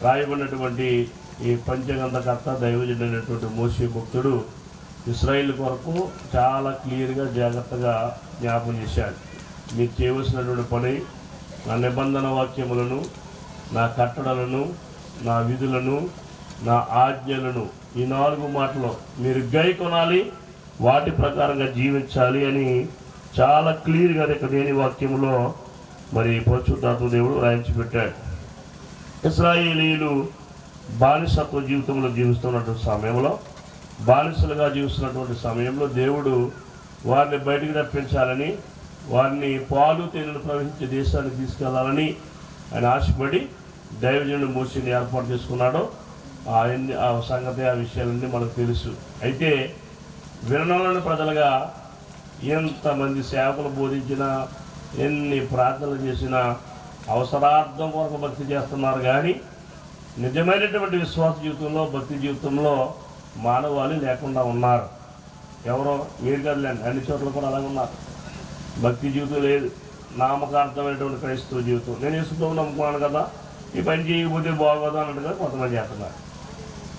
రాయబడినటువంటి ఈ పంచగంధకర్త దైవజనుడైనటువంటి మోషే భక్తుడు ఇశ్రాయేల్ కొరకు చాలా క్లియర్గా జాగ్రత్తగా జ్ఞాపకం చేశాడు. మీరు చేయవలసినటువంటి పని నా నిబంధన వాక్యములను, నా కట్టడలను, నా విధులను, నా ఆజ్ఞలను ఈ 4 మాటలు మీరు గైకొనాలి, వాటి ప్రకారంగా జీవించాలి అని చాలా క్లియర్గా దేని వాక్యంలో మరి పరిశుద్ధాత్మ దేవుడు రాయించి పెట్టాడు. ఇశ్రాయేలీయులు బానిసత్వ జీవితంలో జీవిస్తున్నటువంటి సమయంలో, బానిసలుగా జీవిస్తున్నటువంటి సమయంలో దేవుడు వారిని బయటికి రప్పించాలని, వారిని పాలు తేనెలు ప్రవహించే దేశానికి తీసుకెళ్లాలని ఆయన ఆశపడి దైవజనుడు మోషేని ఏర్పాటు చేసుకున్నాడో ఆ సంగతి, ఆ విషయాలన్నీ మనకు తెలుసు. అయితే వినోలని ప్రజలుగా ఎంతమంది సేవకులు బోధించినా, ఎన్ని ప్రార్థనలు చేసినా అవసరార్థం కొరకు భక్తి చేస్తున్నారు. కానీ నిజమైనటువంటి విశ్వాస జీవితంలో, భక్తి జీవితంలో మానవాళి లేకుండా ఉన్నారు. ఎవరో మీరు కదలేండి, అన్ని చోట్ల కూడా అలాగే ఉన్నారు. భక్తి జీవితం లేదు, నామకార్థమైనటువంటి క్రైస్తవ జీవితం. నేను యేసుప్రభువుని నమ్ముకున్నాను కదా, ఈ పని చేయకపోతే బాగోదు అన్నట్టుగా కొంతమంది చేస్తున్నారు.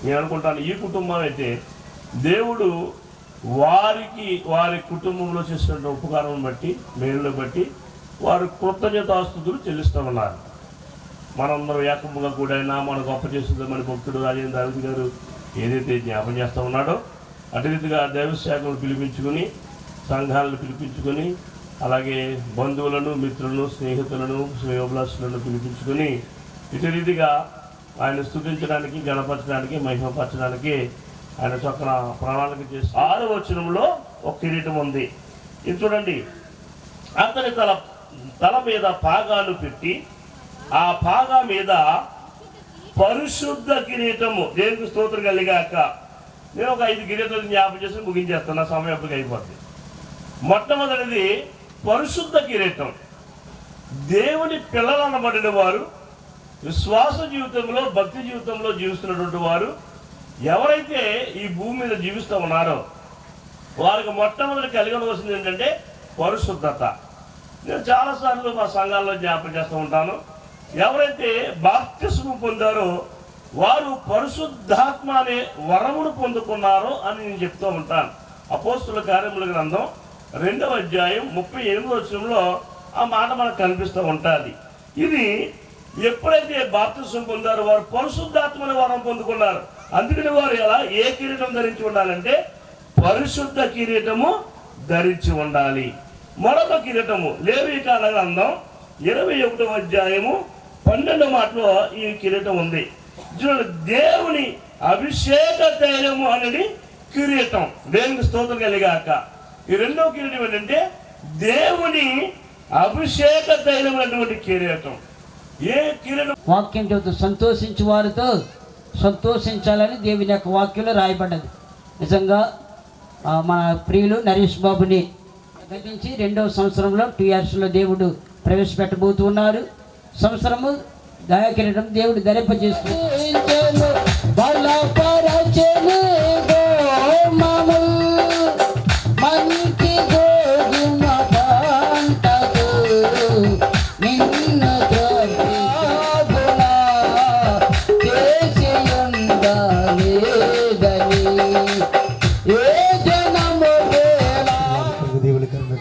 నేను అనుకుంటాను ఈ కుటుంబం అయితే దేవుడు వారి కుటుంబంలో చేసినటువంటి ఉపకారం బట్టి, మేలును బట్టి వారు కృతజ్ఞతాస్తుతులు చెల్లిస్తూ ఉన్నారు. మనందరం ఏకముగా కూడా అయినా మన గొప్ప చేస్తుందని భక్తుడు రాజేంద్ర దావిద్ గారు ఏదైతే జ్ఞాపం చేస్తూ ఉన్నాడో అటు రీతిగా దైవశాఖను పిలిపించుకొని, సంఘాలను పిలిపించుకొని, అలాగే బంధువులను, మిత్రులను, స్నేహితులను, శ్రేయోభిలాషులను పిలిపించుకొని ఇటు రీతిగా ఆయన స్తుతించడానికి, గణపరచడానికి, మహిమపరచడానికి ఆయన చక్కన ప్రణాళిక చేసి 6వ వచనంలో ఒక కిరీటం ఉంది. ఇది చూడండి, అతని తల మీద పాగాలు పెట్టి ఆ పాగా మీద పరిశుద్ధ కిరీటము, దేవునికి స్తోత్రం కలిగాక. నేను ఒక 5 కిరీటాలు జ్ఞాపకం చేసి ముగించేస్తున్నా, సమయం ఎప్పటికి అయిపోద్ది. మొట్టమొదటిది పరిశుద్ధ కిరీటం. దేవుని పిల్లలు అనబడిన వారు, విశ్వాస జీవితంలో, భక్తి జీవితంలో జీవిస్తున్నటువంటి వారు ఎవరైతే ఈ భూమి మీద జీవిస్తూ ఉన్నారో వారికి మొట్టమొదటి కలిగి ఉండవలసింది ఏంటంటే పరిశుద్ధత. నేను చాలాసార్లు మా సంఘాల్లో జ్ఞాపకం చేస్తూ ఉంటాను, ఎవరైతే బాప్తిస్మం పొందారో వారు పరిశుద్ధాత్మ అనే వరమును పొందుకున్నారో అని నేను చెప్తూ ఉంటాను. అపోస్తుల కార్యముల గ్రంథం 2వ అధ్యాయం 38వ వచనంలో ఆ మాట మనకు కనిపిస్తూ ఉంటుంది. ఇది ఎప్పుడైతే బాప్తిస్మం పొందారో వారు పరిశుద్ధాత్మని వరం పొందుకున్నారు. అందుకని వారు ఎలా ఏ కిరీటం ధరించి ఉండాలంటే పరిశుద్ధ కిరీటము ధరించి ఉండాలి. మరొక కిరీటము లేవీకాండ గ్రంథం 21వ అధ్యాయము 12వ మాటలో ఈ కిరీటం ఉంది. దేవుని అభిషేక తైలము అనేది కిరీటం. దేవునికి స్తోత్రం కలిగాక. ఈ 2వ కిరీటం ఏంటంటే దేవుని అభిషేక తైలం అనేటువంటి కిరీటం. ఏ కిరీటం? వాక్యం చెబుతూ సంతోషించు వారితో సంతోషించాలని దేవుని యొక్క వాక్యంలో రాయబడ్డది. నిజంగా మన ప్రియులు నరేష్ బాబుని గతించి 2వ సంవత్సరంలో 2 yearsలో దేవుడు ప్రవేశపెట్టబోతూ ఉన్నారు. సంవత్సరము దయాకిరీటం దేవుడు ధరింపజేస్తూ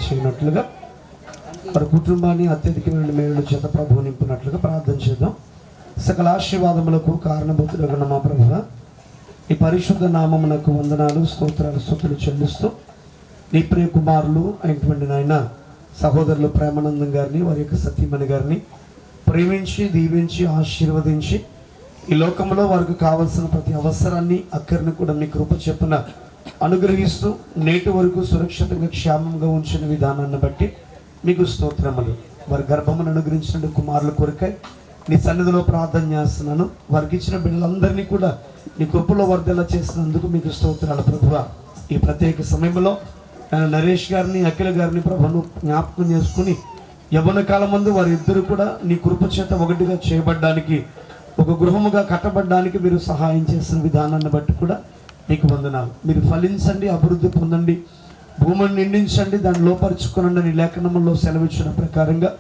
చేయనట్లుగా వారి కుటుంబాన్ని అత్యధికమైన మేలు చేత ప్రభువు నింపునట్లుగా ప్రార్థన చేద్దాం. సకల ఆశీర్వాదములకు కారణభూతుడైన మా ప్రభువా, ఈ పరిశుద్ధ నామమునకు వందనాలు, స్తోత్రాలు, స్తుతులు చెల్లిస్తూ నీ ప్రియ కుమారులు అయినటువంటి నాయన సహోదరులు ప్రేమానందం గారిని, వారి యొక్క సతీమణి గారిని ప్రేమించి దీవించి ఆశీర్వదించి ఈ లోకంలో వారికి కావలసిన ప్రతి అవసరాన్ని అక్కడిని కూడా మీ కృప చెప్పున అనుగ్రహిస్తూ నేటి వరకు సురక్షితంగా క్షేమంగా ఉంచిన విధానాన్ని బట్టి మీకు స్తోత్రములు. వారి గర్భమును అనుగ్రహించిన కుమారుల కొరకై నీ సన్నిధిలో ప్రార్థన చేస్తున్నాను. వారికి ఇచ్చిన బిడ్డలందరినీ కూడా నీ కృపలో వర్ధల చేసినందుకు మీకు స్తోత్రాలు ప్రభువా. ఈ ప్రత్యేక సమయంలో నరేష్ గారిని, అఖిల గారిని ప్రభును జ్ఞాపకం చేసుకుని యవ్వన కాలం ముందు వారిద్దరూ కూడా నీ కృప చేత ఒకటిగా చేయబడ్డానికి, ఒక గృహముగా కట్టబడ్డానికి మీరు సహాయం చేసిన విధానాన్ని బట్టి కూడా మీకు వందనాలు. మీరు ఫలించండి, అభివృద్ధి పొందండి, భూమిని నిండించండి, దాన్ని లోపరుచుకునండి నీ లేఖనములో సెలవిచ్చిన ప్రకారంగా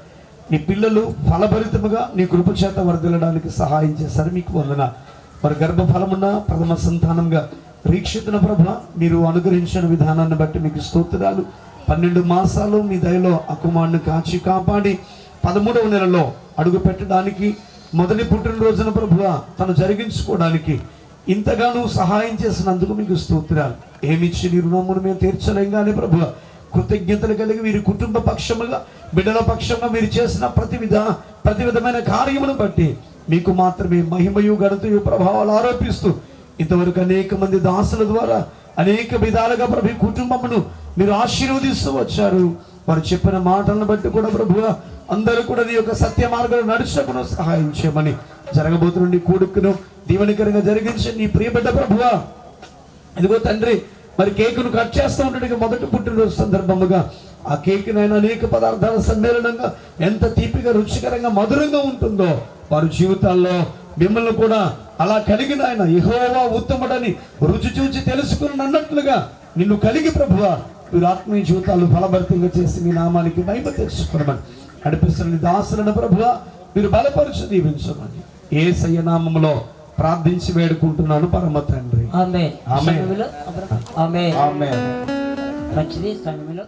నీ పిల్లలు ఫలభరితముగా నీ కృప చేత వర్ధిల్లడానికి సహాయం చేశారు. మీకు వందనాలు. వారి గర్భఫలమున్న ప్రథమ సంతానంగా రీక్షితున ప్రభ మీరు అనుగ్రహించిన విధానాన్ని బట్టి మీకు స్తోత్రాలు. 12 మాసాలు మీ దయలో ఆ కుమారుని కాచి కాపాడి 13వ నెలలో అడుగు పెట్టడానికి, మొదటి పుట్టినరోజున ప్రభువ తను జరిగించుకోవడానికి ఇంతగానో సహాయం చేసినందుకు మీకు స్తోత్రాలు. ఏమిచ్చి నీ రుణమును మేము తీర్చలేం కానీ ప్రభువ కృతజ్ఞతలు కలిగి వీరి కుటుంబ పక్షముగా, బిడ్డల పక్షంగా మీరు చేసిన ప్రతి విధమైన కార్యమును బట్టి మీకు మాత్రమే మహిమయు ఘనతయు ప్రభావాలు ఆరోపిస్తూ ఇంతవరకు అనేక మంది దాసుల ద్వారా అనేక విధాలుగా ప్రభు కుటుంబమును మీరు ఆశీర్వదిస్తూ వచ్చారు. వారు చెప్పిన మాటలను బట్టి కూడా ప్రభువ అందరూ కూడా నీ యొక్క సత్య మార్గాలు నడుచుటకును సహాయం చేయమని, జరగబోతున్న కూడుకును దీవెనకరంగా జరిగించి నీ ప్రియబిడ్డ ప్రభువ ఇదిగో తండ్రి మరి కేకును కట్ చేస్తూ ఉండడానికి మొదటి పుట్టినరోజు సందర్భముగా ఆ కేకునైనా అనేక పదార్థాల సమ్మేళనంగా ఎంత తీపిగా, రుచికరంగా, మధురంగా ఉంటుందో వారి జీవితాల్లో మిమ్మల్ని కూడా అలా కలిగిన ఆయన యెహోవా ఉత్తముడని రుచి చూచి తెలుసుకుని అన్నట్లుగా నిన్ను కలిగి ప్రభువ మీరు ఆత్మీయ జీవితాలు ఫలభరితంగా చేసి మీ నామానికి మహిమ తెచ్చుకోమని నడిపిస్తున్న దాసులను ప్రభువ మీరు బలపరుచు దీవించమని యేసయ్య నామములో ప్రార్థించి వేడుకుంటున్నాను పరమ తండ్రి. ఆమేన్. ఆమేన్. ఆమేన్. ఆమేన్. మంచిది. సమయంలో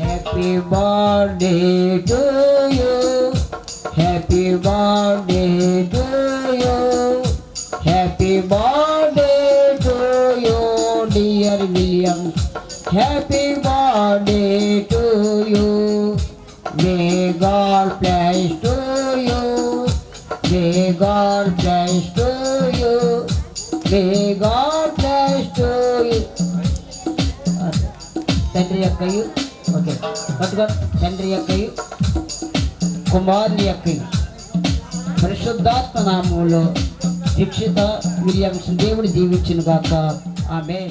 happy birthday to you, happy birthday to you, happy birthday to you dear William, happy birthday to you, may God bless to you, may God bless to you, may God bless to you. తండ్రి యొక్కయు okay పట్టుకో, తండ్రి యొక్కయు కుమారుని యొక్కయు పరిశుద్ధాత్మ నామములో Dikshita Williams దేవుడు దీవించును గాక. ఆమేన్.